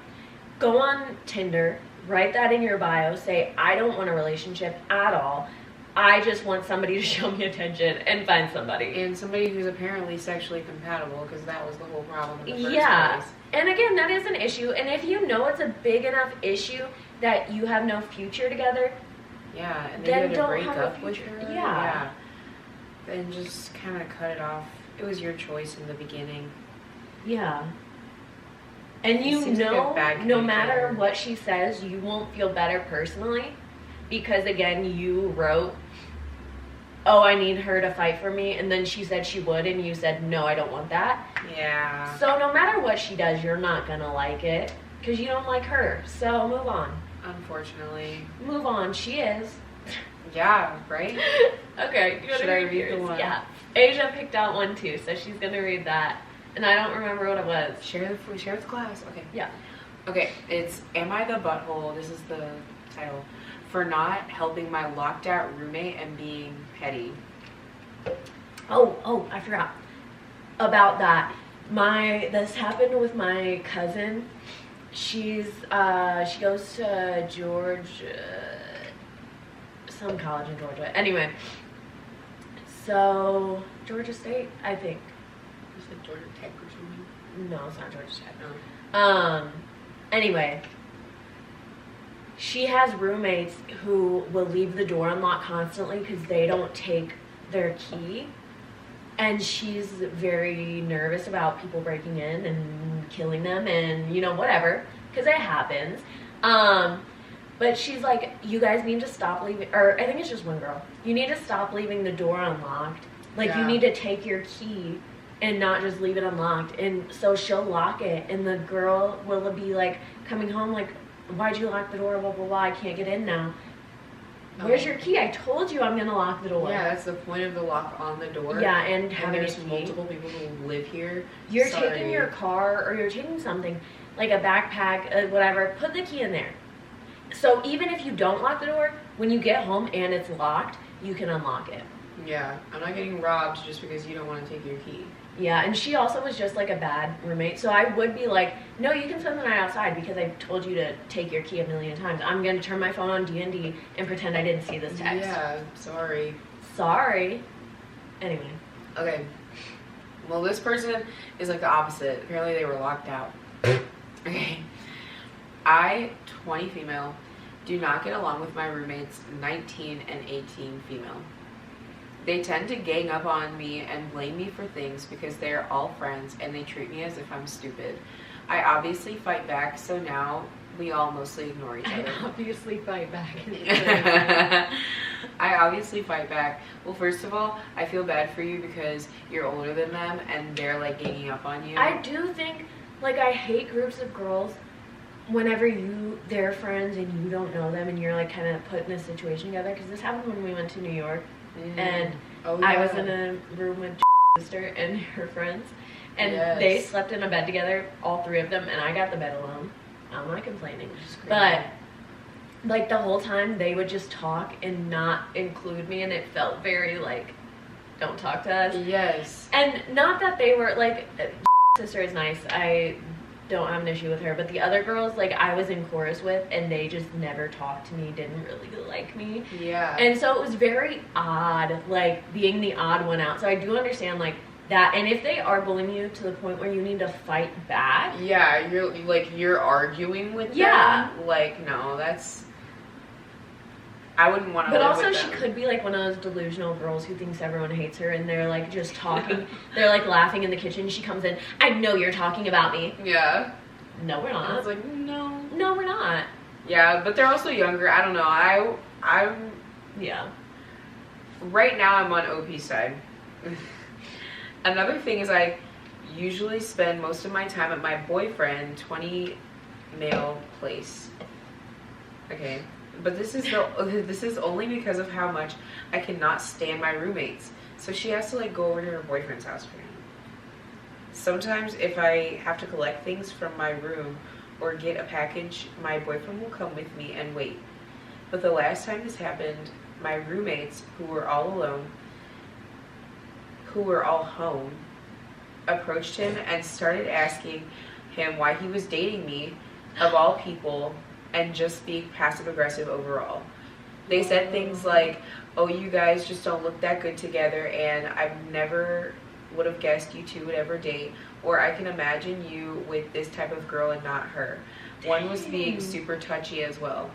Speaker 2: go on Tinder, write that in your bio, say, I don't want a relationship at all. I just want somebody to show me attention, and find somebody.
Speaker 3: And somebody who's apparently sexually compatible, because that was the whole problem in the first place.
Speaker 2: And again, that is an issue. And if you know it's a big enough issue that you have no future together,
Speaker 3: and
Speaker 2: then
Speaker 3: you had to
Speaker 2: don't
Speaker 3: break
Speaker 2: have
Speaker 3: up
Speaker 2: a
Speaker 3: with
Speaker 2: future.
Speaker 3: her.
Speaker 2: Yeah.
Speaker 3: Then just kind of cut it off. It was your choice in the beginning.
Speaker 2: Yeah. And you
Speaker 3: seems like
Speaker 2: know,
Speaker 3: a bad
Speaker 2: no
Speaker 3: communicator.
Speaker 2: matter what she says, you won't feel better personally. Because, again, you wrote, oh, I need her to fight for me. And then she said she would, and you said, no, I don't want that.
Speaker 3: Yeah.
Speaker 2: So no matter what she does, you're not going to like it. Because you don't like her. So move on.
Speaker 3: Unfortunately.
Speaker 2: Move on. She is.
Speaker 3: Yeah, right?
Speaker 2: Okay. You
Speaker 3: Should I read the one?
Speaker 2: Yeah. Aisha picked out one, too. So she's going to read that. And I don't remember what it was.
Speaker 3: Share with class. Okay.
Speaker 2: Yeah.
Speaker 3: Okay, it's Am I the Butthole? This is the title. For not helping my locked out roommate and being petty.
Speaker 2: Oh, I forgot about that. This happened with my cousin. She goes to some college in Georgia. Anyway, so Georgia State, I think.
Speaker 3: You said Georgia Tech or something?
Speaker 2: No, it's not Georgia Tech.
Speaker 3: No.
Speaker 2: Anyway, she has roommates who will leave the door unlocked constantly because they don't take their key. And she's very nervous about people breaking in and killing them and, whatever, because it happens. But she's like, you guys need to stop leaving, or I think it's just one girl. You need to stop leaving the door unlocked. Like, you need to take your key and not just leave it unlocked. And so she'll lock it, and the girl will be like coming home like, why'd you lock the door, blah, blah, blah, I can't get in now. Where's your key? I told you I'm going to lock the door.
Speaker 3: Yeah, that's the point of the lock on the door.
Speaker 2: Yeah, and having
Speaker 3: there's
Speaker 2: a key.
Speaker 3: multiple people who live here.
Speaker 2: You're taking your car, or you're taking something, like a backpack, whatever, put the key in there. So even if you don't lock the door, when you get home and it's locked, you can unlock it.
Speaker 3: Yeah, I'm not getting robbed just because you don't want to take your key.
Speaker 2: Yeah, and she also was just like a bad roommate. So I would be like, no, you can spend the night outside because I told you to take your key a million times. I'm going to turn my phone on D&D and pretend I didn't see this text.
Speaker 3: Yeah, sorry.
Speaker 2: Anyway.
Speaker 3: Okay. Well, this person is like the opposite. Apparently they were locked out. Okay. I, 20 female, do not get along with my roommates, 19 and 18 female. They tend to gang up on me and blame me for things because they are all friends and they treat me as if I'm stupid. I obviously fight back, so now we all mostly ignore each other.
Speaker 2: I obviously fight back.
Speaker 3: I obviously fight back. Well, first of all, I feel bad for you because you're older than them and they're like ganging up on you.
Speaker 2: I do think, like, I hate groups of girls whenever they're friends and you don't know them and you're like kind of put in a situation together, because this happened when we went to New York. And
Speaker 3: Oh,
Speaker 2: I was
Speaker 3: yeah.
Speaker 2: in a room with sister and her friends, and
Speaker 3: Yes.
Speaker 2: they slept in a bed together, all three of them, and I got the bed alone. I'm not complaining.
Speaker 3: Just crazy.
Speaker 2: But like the whole time they would just talk and not include me, and it felt very like, don't talk to us.
Speaker 3: Yes.
Speaker 2: And not that they were like, sister is nice, I don't have an issue with her, but the other girls like I was in chorus with, and they just never talked to me, didn't really like me.
Speaker 3: Yeah.
Speaker 2: And so it was very odd, like being the odd one out. So I do understand like that, and if they are bullying you to the point where you need to fight back.
Speaker 3: Yeah, you're arguing with
Speaker 2: Yeah.
Speaker 3: them. Like, no, that's, I wouldn't want to
Speaker 2: But
Speaker 3: live
Speaker 2: also
Speaker 3: with
Speaker 2: she
Speaker 3: them.
Speaker 2: could be like one of those delusional girls who thinks everyone hates her, and they're like just talking. They're like laughing in the kitchen. She comes in, I know you're talking about me.
Speaker 3: Yeah.
Speaker 2: No, we're
Speaker 3: I was
Speaker 2: not.
Speaker 3: like, no.
Speaker 2: No, we're not.
Speaker 3: Yeah, but they're also younger. I don't know. I'm
Speaker 2: Yeah.
Speaker 3: right now I'm on OP's side. Another thing is I usually spend most of my time at my boyfriend 20 male place. Okay. But this is only because of how much I cannot stand my roommates. So she has to like go over to her boyfriend's house for me. Sometimes if I have to collect things from my room or get a package, my boyfriend will come with me and wait. But the last time this happened, my roommates, who were all alone, who were all home, approached him and started asking him why he was dating me, of all people, and just being passive aggressive overall. They said things like, oh, you guys just don't look that good together, and I never would have guessed you two would ever date, or I can imagine you with this type of girl and not her. One was being super touchy as well.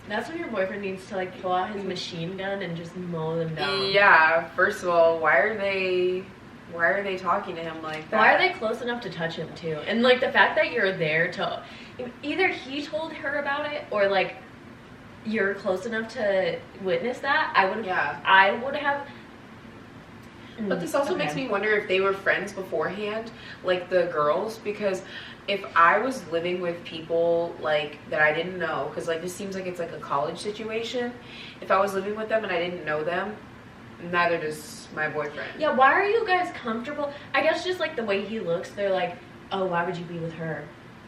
Speaker 2: That's when your boyfriend needs to like pull out his machine gun and just mow them down.
Speaker 3: Yeah, first of all, why are they talking to him like that?
Speaker 2: Why are they close enough to touch him too? And like the fact that you're there to, either he told her about it or like you're close enough to witness that. I would have.
Speaker 3: But this also makes me wonder if they were friends beforehand, like the girls, because if I was living with people like that I didn't know, because like this seems like it's like a college situation, if I was living with them and I didn't know them, neither does my boyfriend.
Speaker 2: Yeah, why are you guys comfortable? I guess just like the way he looks, they're like, oh, why would you be with her?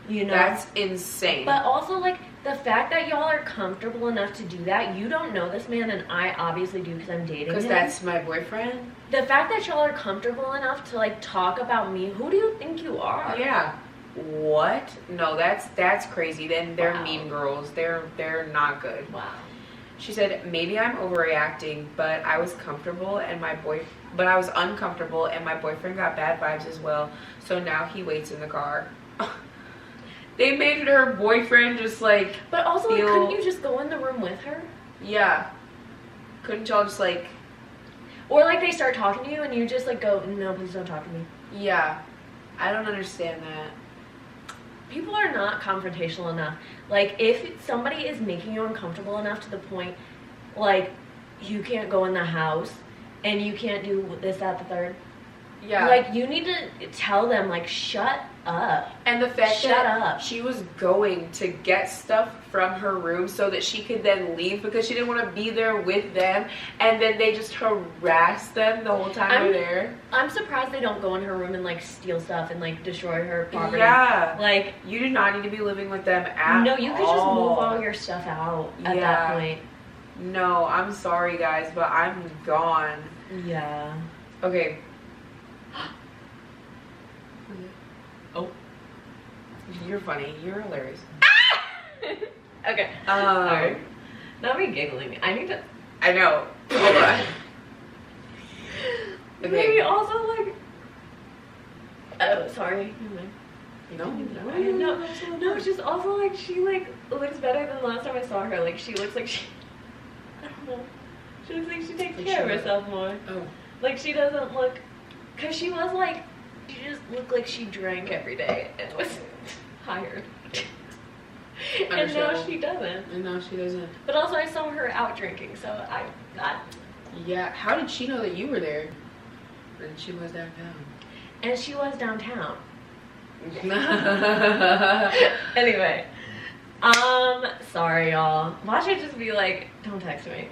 Speaker 2: You know?
Speaker 3: That's insane.
Speaker 2: But also like the fact that y'all are comfortable enough to do that, you don't know this man and I obviously do because I'm dating him.
Speaker 3: Because that's my boyfriend?
Speaker 2: The fact that y'all are comfortable enough to like talk about me, who do you think you are?
Speaker 3: Yeah. What? No, that's crazy. Then they're mean girls. They're not good.
Speaker 2: Wow.
Speaker 3: She said, maybe I'm overreacting, but I was uncomfortable and my boyfriend got bad vibes as well. So now he waits in the car. They made her boyfriend just like.
Speaker 2: But also, like, couldn't you just go in the room with her?
Speaker 3: Yeah. Couldn't y'all just like.
Speaker 2: Or like they start talking to you and you just like go, no, please don't talk to me.
Speaker 3: Yeah. I don't understand that.
Speaker 2: People are not confrontational enough. Like, if somebody is making you uncomfortable enough to the point, like, you can't go in the house and you can't do this, that, the third.
Speaker 3: Yeah.
Speaker 2: Like, you need to tell them, like, shut up.
Speaker 3: And the fact
Speaker 2: Shut
Speaker 3: that
Speaker 2: up.
Speaker 3: she was going to get stuff from her room so that she could then leave because she didn't want to be there with them, and then they just harassed them the whole time they're there.
Speaker 2: I'm surprised they don't go in her room and, like, steal stuff and, like, destroy her property.
Speaker 3: Yeah.
Speaker 2: Like,
Speaker 3: You do not need to be living with them at all.
Speaker 2: no, you could just move all your stuff out at that point.
Speaker 3: No, I'm sorry, guys, but I'm gone.
Speaker 2: Yeah.
Speaker 3: Okay.
Speaker 2: Oh.
Speaker 3: You're funny. You're hilarious.
Speaker 2: Okay. Sorry. Not me giggling. I need to.
Speaker 3: I know. Hold on. Okay.
Speaker 2: Maybe also like. Oh, sorry.
Speaker 3: No.
Speaker 2: No, it's just also like she like looks better than the last time I saw her. Like she looks like she. I don't know. She looks like she takes care of herself more.
Speaker 3: Oh.
Speaker 2: Like she doesn't look. Cause she was like. She just looked like she drank every day and was tired. And now she doesn't.
Speaker 3: And now she doesn't.
Speaker 2: But also I saw her out drinking, so I got.
Speaker 3: Yeah. How did she know that you were there? And she was downtown.
Speaker 2: And she was downtown. Anyway. Sorry y'all. Watch it just be like, don't text me.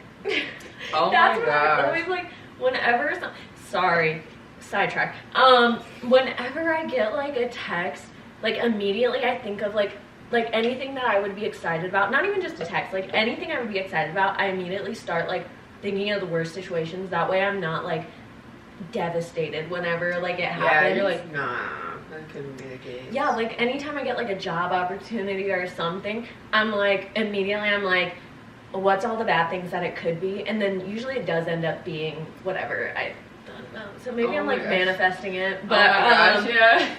Speaker 3: Oh
Speaker 2: That's
Speaker 3: my
Speaker 2: what I
Speaker 3: gosh.
Speaker 2: always like whenever, sorry, sidetrack. Whenever I get like a text, like immediately I think of like anything that I would be excited about. Not even just a text, like anything I would be excited about. I immediately start like thinking of the worst situations. That way I'm not like devastated whenever like it happens.
Speaker 3: Yeah, you're like, nah, that couldn't be the case.
Speaker 2: Yeah, like anytime I get like a job opportunity or something, I'm like immediately I'm like, what's all the bad things that it could be? And then usually it does end up being whatever I thought about. So maybe I'm like manifesting it. But
Speaker 3: yeah.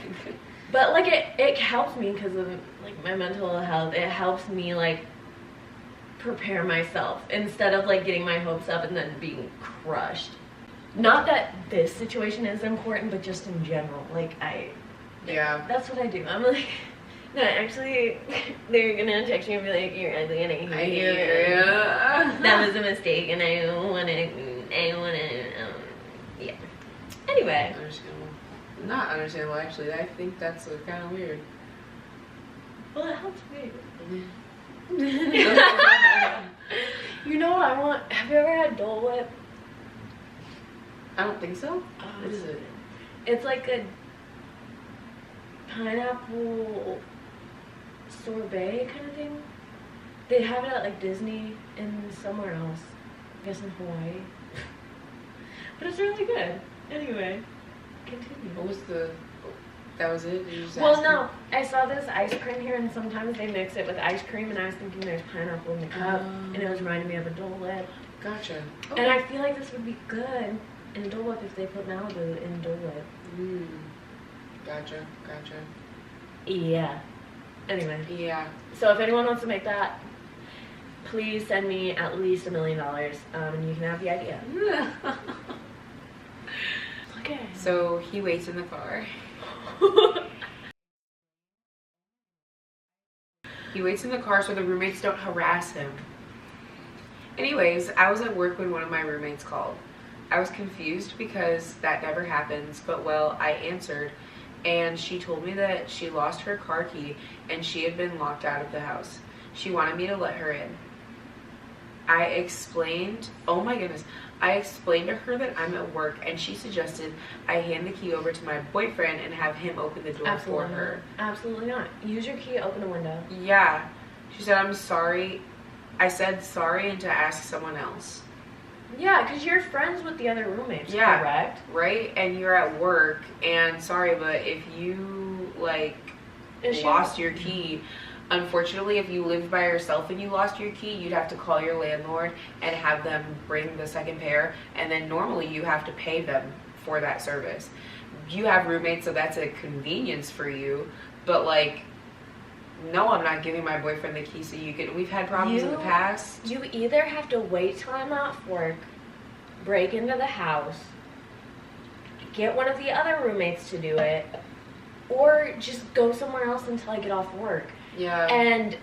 Speaker 2: but like it helps me because of like my mental health. It helps me like prepare myself instead of like getting my hopes up and then being crushed. Not that this situation is important, but just in general, like that's what I do. I'm like, no, actually, they're gonna text me and be like, "You're ugly," and I hate you. That was a mistake, and I wanna, yeah. Anyway,
Speaker 3: Understandable. Not understandable, actually. I think that's kind of weird.
Speaker 2: well, it helps me. You know what I want? Have you ever had Dole Whip?
Speaker 3: I don't think so. What is it?
Speaker 2: It's like a pineapple sorbet kind of thing. They have it at like Disney and somewhere else. I guess in Hawaii. But it's really good. Anyway, continue.
Speaker 3: What was that was it? You just
Speaker 2: Well,
Speaker 3: asked
Speaker 2: no. I saw this ice cream here, and sometimes they mix it with ice cream, and I was thinking there's pineapple in the cup, and it was reminding me of a Dole Whip.
Speaker 3: Gotcha.
Speaker 2: Okay. And I feel like this would be good in Dole Whip if they put Malibu in Dole Whip.
Speaker 3: Gotcha.
Speaker 2: Yeah. Anyway.
Speaker 3: Yeah.
Speaker 2: So if anyone wants to make that, please send me at least $1 million, and you can have the idea. Okay.
Speaker 3: So he waits in the car. He waits in the car so the roommates don't harass him. Anyways, I was at work when one of my roommates called. I was confused because that never happens, but well, I answered, and she told me that she lost her car key and she had been locked out of the house. She wanted me to let her in. I explained, oh my goodness, I explained to her that I'm at work, and she suggested I hand the key over to my boyfriend and have him open the door for her.
Speaker 2: Absolutely not. Use your key to open a window.
Speaker 3: Yeah. She said, I'm sorry. I said sorry and to ask someone else.
Speaker 2: Yeah, because you're friends with the other roommates,
Speaker 3: Yeah,
Speaker 2: correct?
Speaker 3: right? And you're at work, and sorry, but if you, like, lost your key, unfortunately, if you lived by yourself and you lost your key, you'd have to call your landlord and have them bring the second pair, and then normally you have to pay them for that service. You have roommates, so that's a convenience for you, but, like, no, I'm not giving my boyfriend the key so you can. We've had problems in the past.
Speaker 2: You either have to wait till I'm off work, break into the house, get one of the other roommates to do it, or just go somewhere else until I get off work.
Speaker 3: Yeah.
Speaker 2: And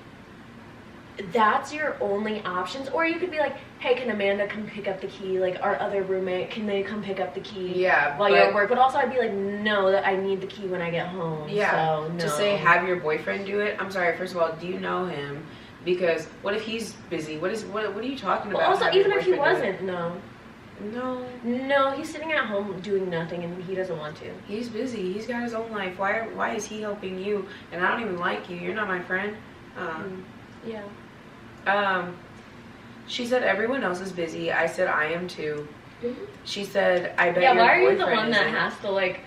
Speaker 2: that's your only options. Or you could be like, hey, can Amanda come pick up the key? Like, our other roommate, can they come pick up the key while you're at work? But also I'd be like, no, that I need the key when I get home.
Speaker 3: Yeah.
Speaker 2: So, no.
Speaker 3: To say have your boyfriend do it, I'm sorry, first of all, do you know him? Because what if he's busy? What are you talking about?
Speaker 2: Well, also, even if he wasn't, no.
Speaker 3: No,
Speaker 2: he's sitting at home doing nothing, and he doesn't want to.
Speaker 3: He's busy. He's got his own life. Why is he helping you? And I don't even like you. You're not my friend.
Speaker 2: Yeah.
Speaker 3: She said everyone else is busy. I said I am too.
Speaker 2: Mm-hmm.
Speaker 3: She said I bet.
Speaker 2: Yeah.
Speaker 3: Your
Speaker 2: Why are you the
Speaker 3: boyfriend
Speaker 2: one that
Speaker 3: isn't.
Speaker 2: has to like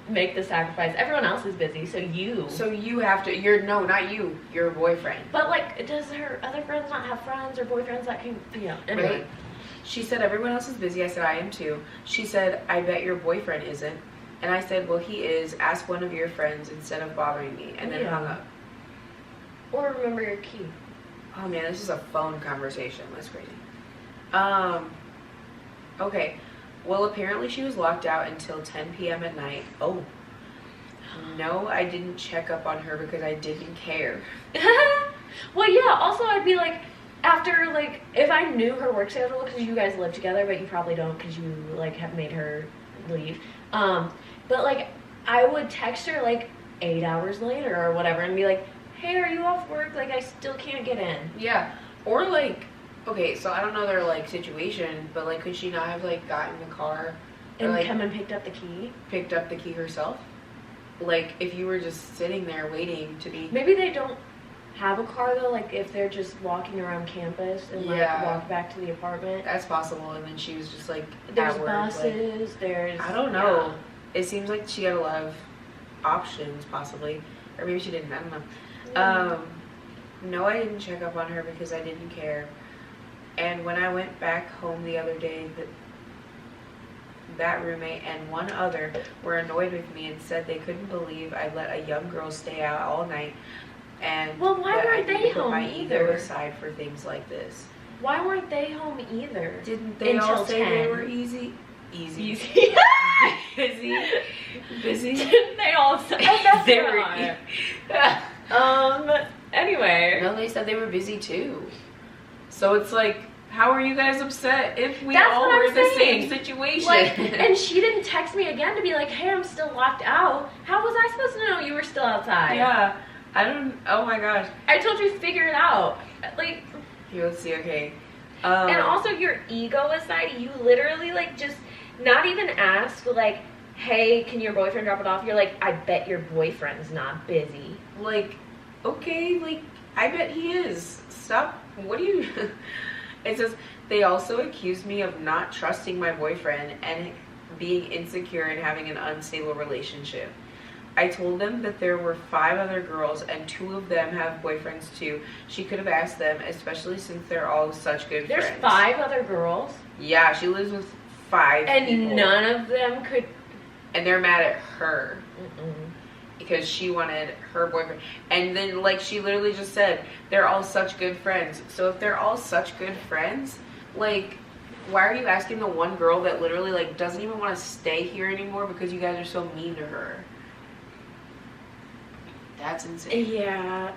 Speaker 2: make the sacrifice? Everyone else is busy, so you.
Speaker 3: So you have to. No, not you. Your boyfriend.
Speaker 2: But like, does her other friends not have friends or boyfriends that can? Yeah. Anyway.
Speaker 3: Right. She said everyone else is busy. I said I am too. She said I bet your boyfriend isn't. And I said, well, he is. Ask one of your friends instead of bothering me. And then hung up.
Speaker 2: Or remember your key.
Speaker 3: Oh man, this is a phone conversation. That's crazy. Okay. Well, apparently she was locked out until 10 p.m. at night. Oh. No, I didn't check up on her because I didn't care.
Speaker 2: Well, yeah. Also, I'd be like, after like, if I knew her work schedule, because you guys live together, but you probably don't because you like have made her leave. But like, I would text her like 8 hours later or whatever and be like, hey, are you off work? Like, I still can't get in.
Speaker 3: Yeah. Or like, Okay, so I don't know their, like, situation, but, like, could she not have, like, got in the car or,
Speaker 2: And
Speaker 3: like,
Speaker 2: come and picked up the key?
Speaker 3: picked up the key herself? Like, if you were just sitting there waiting to be...
Speaker 2: Maybe they don't have a car, though, like, if they're just walking around campus and, like,
Speaker 3: Yeah.
Speaker 2: walk back to the apartment.
Speaker 3: That's possible, and then she was just, like,
Speaker 2: There's
Speaker 3: at work, like...
Speaker 2: buses, there's...
Speaker 3: I don't know. It seems like she had a lot of options, possibly. Or maybe she didn't, I don't know. No, I didn't check up on her because I didn't care. And when I went back home the other day, that roommate and one other were annoyed with me and said they couldn't believe I let a young girl stay out all night. And
Speaker 2: Well, why
Speaker 3: that
Speaker 2: weren't
Speaker 3: I need
Speaker 2: they
Speaker 3: to put
Speaker 2: home
Speaker 3: my ego
Speaker 2: either?
Speaker 3: aside for things like this.
Speaker 2: Why weren't they home either?
Speaker 3: Didn't they all
Speaker 2: Until
Speaker 3: say they
Speaker 2: 10.
Speaker 3: were easy? Easy.
Speaker 2: Busy.
Speaker 3: Busy.
Speaker 2: They all said that's
Speaker 3: They
Speaker 2: not.
Speaker 3: were
Speaker 2: Anyway.
Speaker 3: No, they said they were busy too. So it's like, how are you guys upset if we
Speaker 2: That's
Speaker 3: all
Speaker 2: what
Speaker 3: were
Speaker 2: I'm
Speaker 3: in the
Speaker 2: saying.
Speaker 3: same situation?
Speaker 2: Like, and she didn't text me again to be like, hey, I'm still locked out. How was I supposed to know you were still outside?
Speaker 3: Yeah. I don't, oh my gosh.
Speaker 2: I told you to figure it out. Like,
Speaker 3: Here, let's see, okay.
Speaker 2: and also your ego aside, you literally, like, just not even ask, like, hey, can your boyfriend drop it off? You're like, I bet your boyfriend's not busy.
Speaker 3: Like, okay, like, I bet he is. Stop. What do you... It says, they also accused me of not trusting my boyfriend and being insecure and having an unstable relationship. I told them that there were 5 other girls and 2 of them have boyfriends too. She could have asked them, especially since they're all such good
Speaker 2: There's
Speaker 3: friends.
Speaker 2: 5 other girls,
Speaker 3: Yeah, she lives with 5
Speaker 2: and
Speaker 3: people.
Speaker 2: none of them could...
Speaker 3: And they're mad at her.
Speaker 2: Mm-mm.
Speaker 3: Because she wanted her boyfriend. And then, like, she literally just said, they're all such good friends. So if they're all such good friends, like, why are you asking the one girl that literally, like, doesn't even want to stay here anymore because you guys are so mean to her? That's insane.
Speaker 2: Yeah,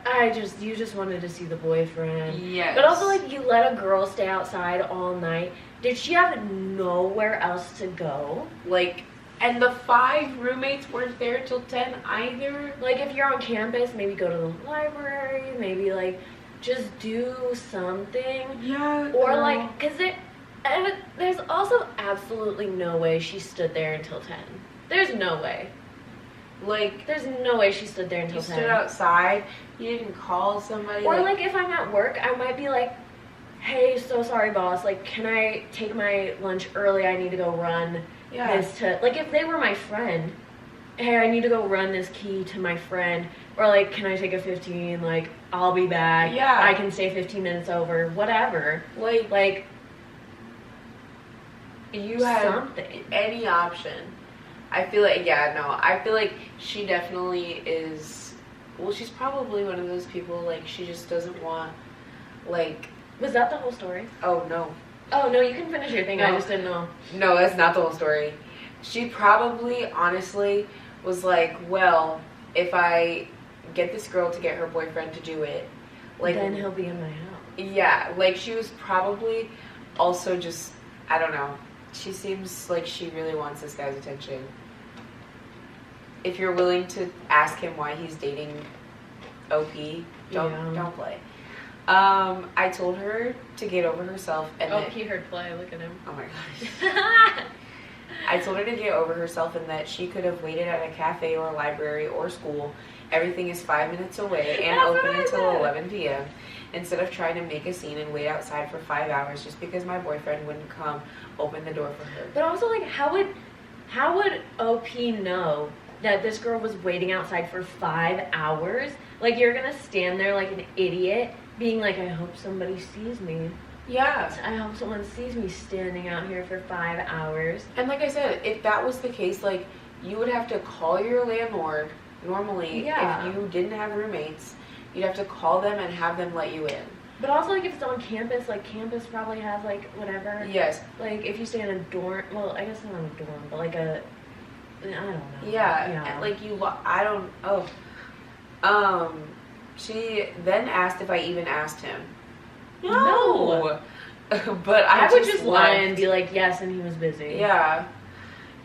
Speaker 2: you just wanted to see the boyfriend.
Speaker 3: Yes.
Speaker 2: But also, like, you let a girl stay outside all night. Did she have nowhere else to go?
Speaker 3: Like, and the 5 roommates weren't there till 10 either.
Speaker 2: Like, if you're on campus, maybe go to the library, maybe, like, just do something.
Speaker 3: Yeah.
Speaker 2: Or, like, because there's also absolutely no way she stood there until 10. There's no way.
Speaker 3: Like,
Speaker 2: There's no way she stood there until
Speaker 3: you
Speaker 2: 10.
Speaker 3: stood outside, you didn't call somebody.
Speaker 2: Or, like, if I'm at work, I might be like, hey, so sorry, boss. Like, can I take my lunch early? I need to go run
Speaker 3: yeah.
Speaker 2: this to... Like, if they were my friend, hey, I need to go run this key to my friend. Or, like, can I take a 15? Like, I'll be back.
Speaker 3: Yeah.
Speaker 2: I can stay 15 minutes over. Whatever. Like
Speaker 3: You had
Speaker 2: something.
Speaker 3: any option. I feel like, yeah, no, I feel like she definitely is, well, she's probably one of those people, like, she just doesn't want, like,
Speaker 2: Was that the whole story?
Speaker 3: oh, no.
Speaker 2: Oh, no, you can finish your thing. I
Speaker 3: No.
Speaker 2: just didn't know.
Speaker 3: No, that's not the whole story. She probably, honestly, was like, well, if I get this girl to get her boyfriend to do it, like,
Speaker 2: Then he'll be in my house.
Speaker 3: yeah, like, she was probably also just, I don't know, she seems like she really wants this guy's attention. If you're willing to ask him why he's dating OP, don't play. I told her to get over herself and
Speaker 2: Oh,
Speaker 3: that,
Speaker 2: he heard play. Look at him.
Speaker 3: oh my gosh. I told her to get over herself and that she could have waited at a cafe or library or school. Everything is 5 minutes away and
Speaker 2: That's
Speaker 3: open
Speaker 2: what I
Speaker 3: until
Speaker 2: said.
Speaker 3: 11 p.m. Instead of trying to make a scene and wait outside for 5 hours just because my boyfriend wouldn't come open the door for her.
Speaker 2: But also, like, how would OP know that this girl was waiting outside for 5 hours? Like, you're gonna stand there like an idiot, being like, I hope somebody sees me.
Speaker 3: Yeah.
Speaker 2: I hope someone sees me standing out here for 5 hours.
Speaker 3: And like I said, if that was the case, like, you would have to call your landlord normally.
Speaker 2: Yeah.
Speaker 3: If you didn't have roommates, you'd have to call them and have them let you in.
Speaker 2: But also, like, if it's on campus, like, campus probably has, like, whatever.
Speaker 3: Yes.
Speaker 2: Like, if you stay in a dorm, well, I guess not a dorm, but, like, I don't know.
Speaker 3: Yeah. Like, I don't, she then asked if I even asked him.
Speaker 2: No.
Speaker 3: But
Speaker 2: I would just lie
Speaker 3: left.
Speaker 2: and be like, yes, and he was busy.
Speaker 3: Yeah.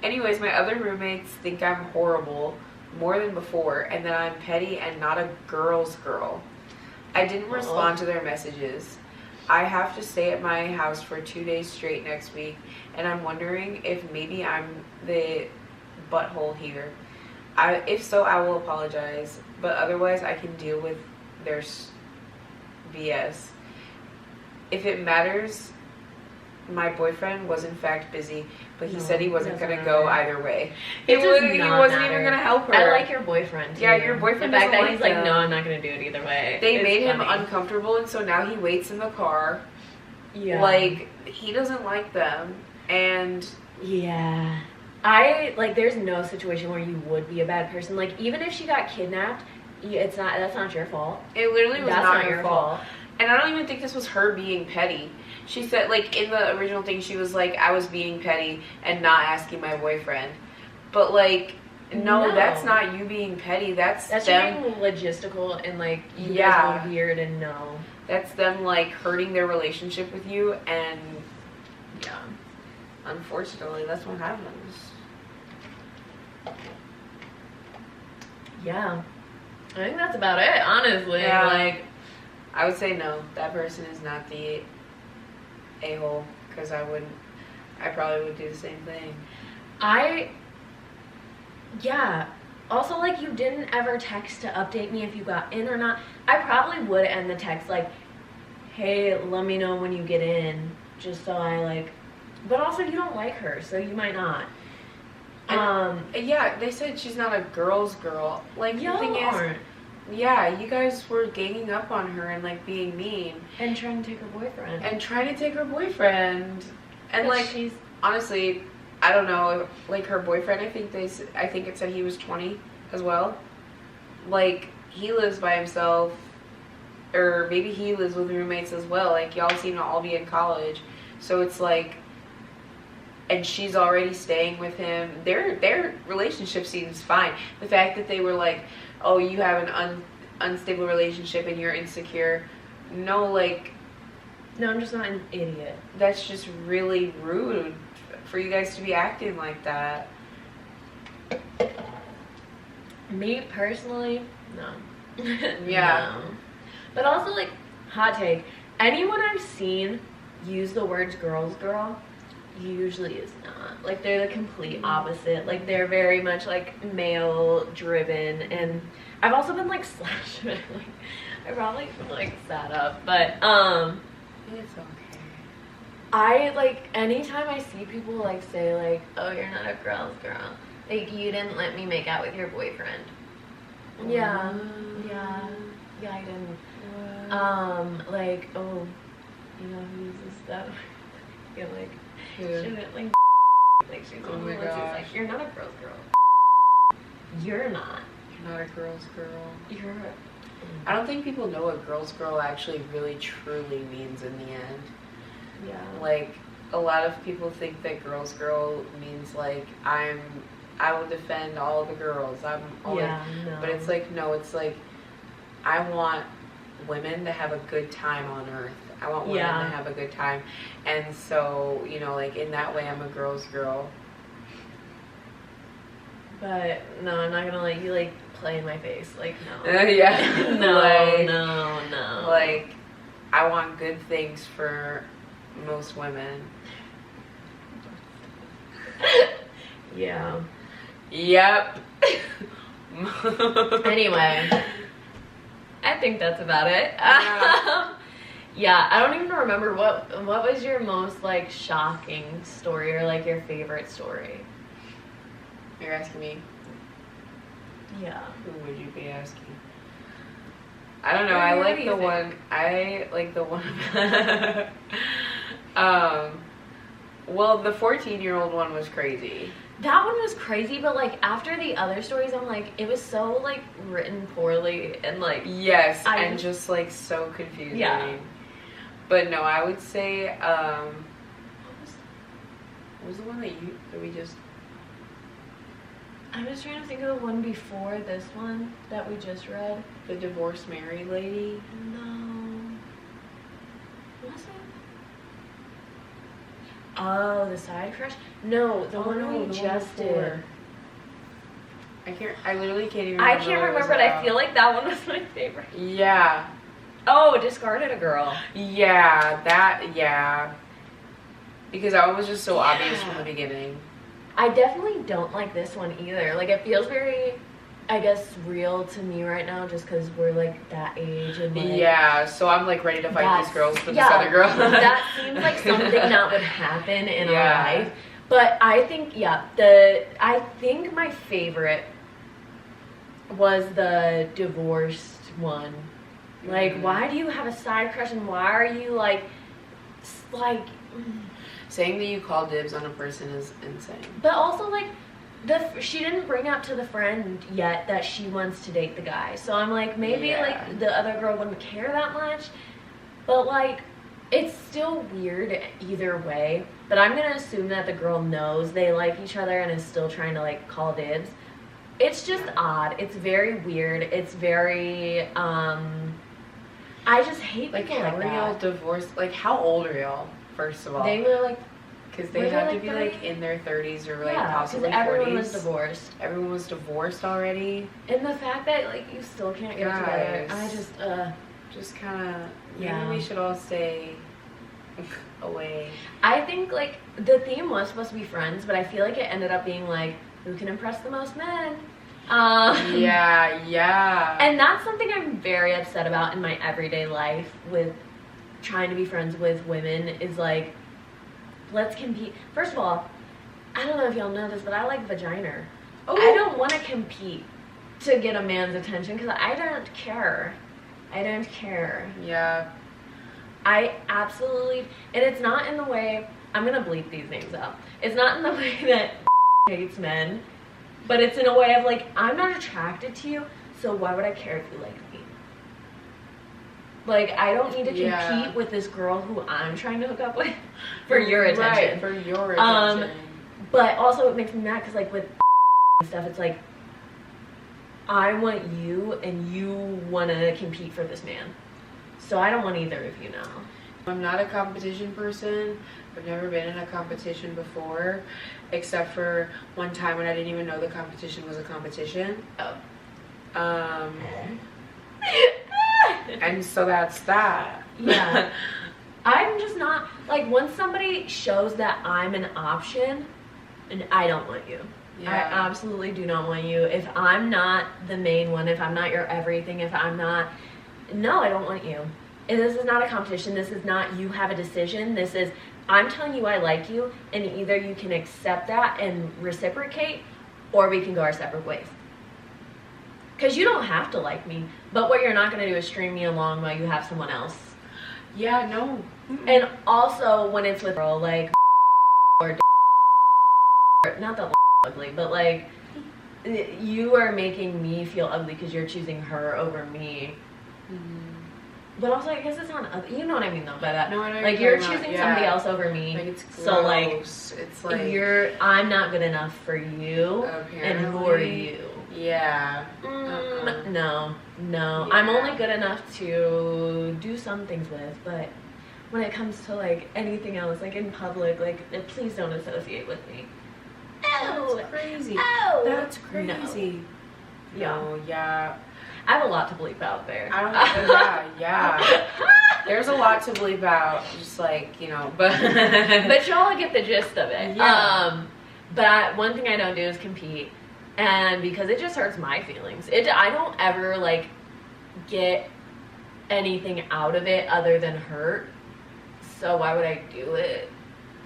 Speaker 3: Anyways, my other roommates think I'm horrible more than before and that I'm petty and not a girl's girl. I didn't respond to their messages. I have to stay at my house for 2 days straight next week, and I'm wondering if maybe I'm the butthole here. If so, I will apologize, but otherwise I can deal with their BS. If it matters, my boyfriend was in fact busy, but he said he wasn't going to go either way. He wasn't even going to help her.
Speaker 2: I like your boyfriend too.
Speaker 3: Yeah, your boyfriend
Speaker 2: the fact
Speaker 3: doesn't
Speaker 2: that he's like, no, I'm not going to do it either way.
Speaker 3: They made him
Speaker 2: funny.
Speaker 3: uncomfortable, and so now he waits in the car.
Speaker 2: Yeah.
Speaker 3: Like, he doesn't like them, and...
Speaker 2: Yeah. There's no situation where you would be a bad person. Like, even if she got kidnapped, that's not your fault.
Speaker 3: It literally was
Speaker 2: That's
Speaker 3: not your fault. And I don't even think this was her being petty. She said, like, in the original thing, she was like, I was being petty and not asking my boyfriend. But, like, no, that's not you being petty. That's them
Speaker 2: being logistical and, like, you guys were weird and no.
Speaker 3: That's them, like, hurting their relationship with you, and, yeah, unfortunately, that's what happens.
Speaker 2: Yeah. I think that's about it, honestly.
Speaker 3: Yeah.
Speaker 2: Like,
Speaker 3: I would say no. That person is not the a-hole, because I probably would do the same thing.
Speaker 2: Yeah. Also, like, you didn't ever text to update me if you got in or not. I probably would end the text, like, hey, let me know when you get in, just so I, like... But also, you don't like her, so you might not.
Speaker 3: Yeah, they said she's not a girl's girl. Like, the thing is...
Speaker 2: aren't.
Speaker 3: Yeah, you guys were ganging up on her and, like, being mean.
Speaker 2: And trying to take her boyfriend.
Speaker 3: And,
Speaker 2: but
Speaker 3: like,
Speaker 2: she's...
Speaker 3: honestly, I don't know. Like, her boyfriend, I think it said he was 20 as well. Like, he lives by himself. Or maybe he lives with roommates as well. Like, y'all seem to all be in college. So it's like... And she's already staying with him. Their relationship seems fine. The fact that they were like... oh, you have an unstable relationship and you're insecure. No, like...
Speaker 2: No, I'm just not an idiot.
Speaker 3: That's just really rude for you guys to be acting like that.
Speaker 2: Me, personally, no.
Speaker 3: Yeah.
Speaker 2: No. But also, like, hot take. Anyone I've seen use the words girl's girl usually is not. Like, they're the complete opposite. Like, they're very much, like, male driven, and I've also been, like, slashed. Like, I probably, like, sat up, but,
Speaker 3: It's okay.
Speaker 2: I, like, anytime I see people, like, say, like, oh, you're not a girl's girl, like, you didn't let me make out with your boyfriend. Yeah, I didn't. Like, oh, you know who uses that? I feel like, shouldn't, like she's
Speaker 3: oh my
Speaker 2: gosh.
Speaker 3: gosh.
Speaker 2: Like, you're not a girl's girl. You're not.
Speaker 3: You're not a girl's girl.
Speaker 2: You're
Speaker 3: I don't think people know what girl's girl actually really truly means in the end.
Speaker 2: Yeah.
Speaker 3: Like, a lot of people think that girl's girl means, like, I will defend all the girls. I'm always,
Speaker 2: no.
Speaker 3: But it's like, no, it's like, I want women to have a good time on earth. I want women to have a good time. And so, you know, like, in that way, I'm a girl's girl.
Speaker 2: But, no, I'm not gonna let you, like, play in my face. Like, no.
Speaker 3: Yeah.
Speaker 2: No.
Speaker 3: Like, I want good things for most women.
Speaker 2: Yeah.
Speaker 3: Yep.
Speaker 2: Anyway, I think that's about it.
Speaker 3: Yeah.
Speaker 2: Yeah, I don't even remember what was your most, like, shocking story or, like, your favorite story.
Speaker 3: You're asking me?
Speaker 2: Yeah.
Speaker 3: Who would you be asking? I don't know. I like the one. Well, the 14-year-old one was crazy.
Speaker 2: That one was crazy, but, like, after the other stories, I'm like, it was so, like, written poorly and, like...
Speaker 3: Yes, and just, like, so confusing.
Speaker 2: Yeah.
Speaker 3: But, no, I would say, what was the one that we just...
Speaker 2: I was trying to think of the one before this one that we just read.
Speaker 3: The divorced married lady?
Speaker 2: No. Was it? Oh, the side crush? No, the one we just did.
Speaker 3: I literally can't even remember.
Speaker 2: I can't remember, but I feel like that one was my favorite.
Speaker 3: Yeah.
Speaker 2: Oh, discarded a girl.
Speaker 3: Yeah. Because that was just so obvious from the beginning.
Speaker 2: I definitely don't like this one either. Like, it feels very, I guess, real to me right now just because we're, like, that age and, like...
Speaker 3: Yeah, so I'm, like, ready to fight these girls for this other girl.
Speaker 2: That seems like something that would happen in our life. But I think, I think my favorite was the divorced one. Like, why do you have a side crush and why are you, like...
Speaker 3: Saying that you call dibs on a person is insane.
Speaker 2: But also, like, she didn't bring up to the friend yet that she wants to date the guy. So I'm like, maybe, like, the other girl wouldn't care that much. But, like, it's still weird either way. But I'm going to assume that the girl knows they like each other and is still trying to, like, call dibs. It's just odd. It's very weird. It's very, I just hate
Speaker 3: like,
Speaker 2: people
Speaker 3: how
Speaker 2: like
Speaker 3: are y'all
Speaker 2: that.
Speaker 3: divorced? Like, how old are y'all, first of all?
Speaker 2: They were, like...
Speaker 3: Because they had to be, like, in their 30s or, like, possibly 40s.
Speaker 2: Everyone was divorced.
Speaker 3: Everyone was divorced already.
Speaker 2: And the fact that, like, you still can't get together, I
Speaker 3: just kind of, maybe we should all stay away.
Speaker 2: I think, like, the theme was supposed to be friends, but I feel like it ended up being, like, who can impress the most men?
Speaker 3: Yeah.
Speaker 2: And that's something I'm very upset about in my everyday life with trying to be friends with women is, like, let's compete. First of all, I don't know if y'all know this, but I like vagina. Oh. I don't want to compete to get a man's attention because I don't care.
Speaker 3: Yeah.
Speaker 2: I absolutely, and it's not in the way, I'm going to bleep these names out. It's not in the way that hates men, but it's in a way of, like, I'm not attracted to you, so why would I care if you like me? Like, I don't need to compete with this girl who I'm trying to hook up with for your attention.
Speaker 3: Right, for your attention.
Speaker 2: But also it makes me mad because, like, with stuff, it's like, I want you and you want to compete for this man. So I don't want either of you now.
Speaker 3: I'm not a competition person. I've never been in a competition before, except for one time when I didn't even know the competition was a competition. And so that's that.
Speaker 2: Yeah. I'm just not, like, once somebody shows that I'm an option, and I don't want you. Yeah. I absolutely do not want you. If I'm not the main one, if I'm not your everything, if I'm not, no, I don't want you. And this is not a competition. This is not you have a decision. This is, I'm telling you I like you, and either you can accept that and reciprocate, or we can go our separate ways. Because you don't have to like me, but what you're not going to do is string me along while you have someone else.
Speaker 3: Yeah, no.
Speaker 2: And also, when it's with a girl, like, or not that ugly, but, like, you are making me feel ugly because you're choosing her over me. But also, I guess it's not ugly. You know what I mean, though, by that.
Speaker 3: No, I know
Speaker 2: like, you're choosing somebody else over me.
Speaker 3: Like, it's gross.
Speaker 2: So, like,
Speaker 3: it's like,
Speaker 2: I'm not good enough for you.
Speaker 3: Apparently.
Speaker 2: And who are you?
Speaker 3: Yeah.
Speaker 2: No. Yeah. I'm only good enough to do some things with, but when it comes to, like, anything else, like, in public, like, please don't associate with me. Oh,
Speaker 3: that's crazy.
Speaker 2: Oh,
Speaker 3: that's crazy.
Speaker 2: No.
Speaker 3: Yeah.
Speaker 2: I have a lot to bleep out there.
Speaker 3: I don't know. Yeah. There's a lot to bleep out, just, like, you know, but
Speaker 2: but y'all get the gist of it.
Speaker 3: Yeah.
Speaker 2: But one thing I don't do is compete. And because it just hurts my feelings. I don't ever, like, get anything out of it other than hurt. So why would I do it?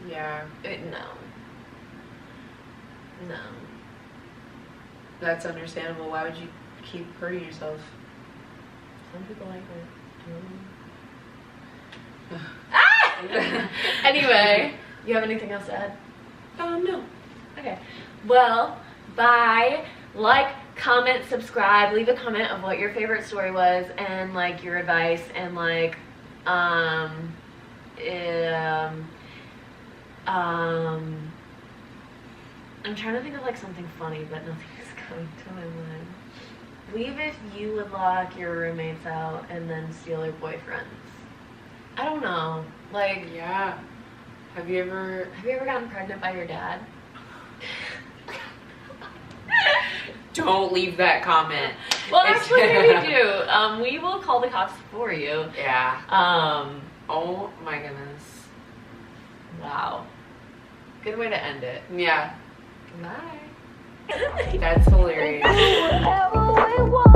Speaker 3: Yeah.
Speaker 2: No.
Speaker 3: That's understandable. Why would you keep hurting yourself?
Speaker 2: Some people like it. Anyway, you have anything else to add?
Speaker 3: No.
Speaker 2: Okay. Well, bye. Like, comment, subscribe, leave a comment of what your favorite story was and, like, your advice and, like, I'm trying to think of, like, something funny, but nothing is coming to my mind. Leave if you would lock your roommates out and then steal your boyfriends. I don't know. Like,
Speaker 3: yeah. Have you ever
Speaker 2: gotten pregnant by your dad?
Speaker 3: don't leave that comment.
Speaker 2: Well,
Speaker 3: It's-
Speaker 2: actually, maybe do. We will call the cops for you.
Speaker 3: Yeah.
Speaker 2: Um,
Speaker 3: Oh my goodness.
Speaker 2: wow. Good way to end it.
Speaker 3: Yeah.
Speaker 2: Bye.
Speaker 3: That's hilarious.
Speaker 1: Whatever we want.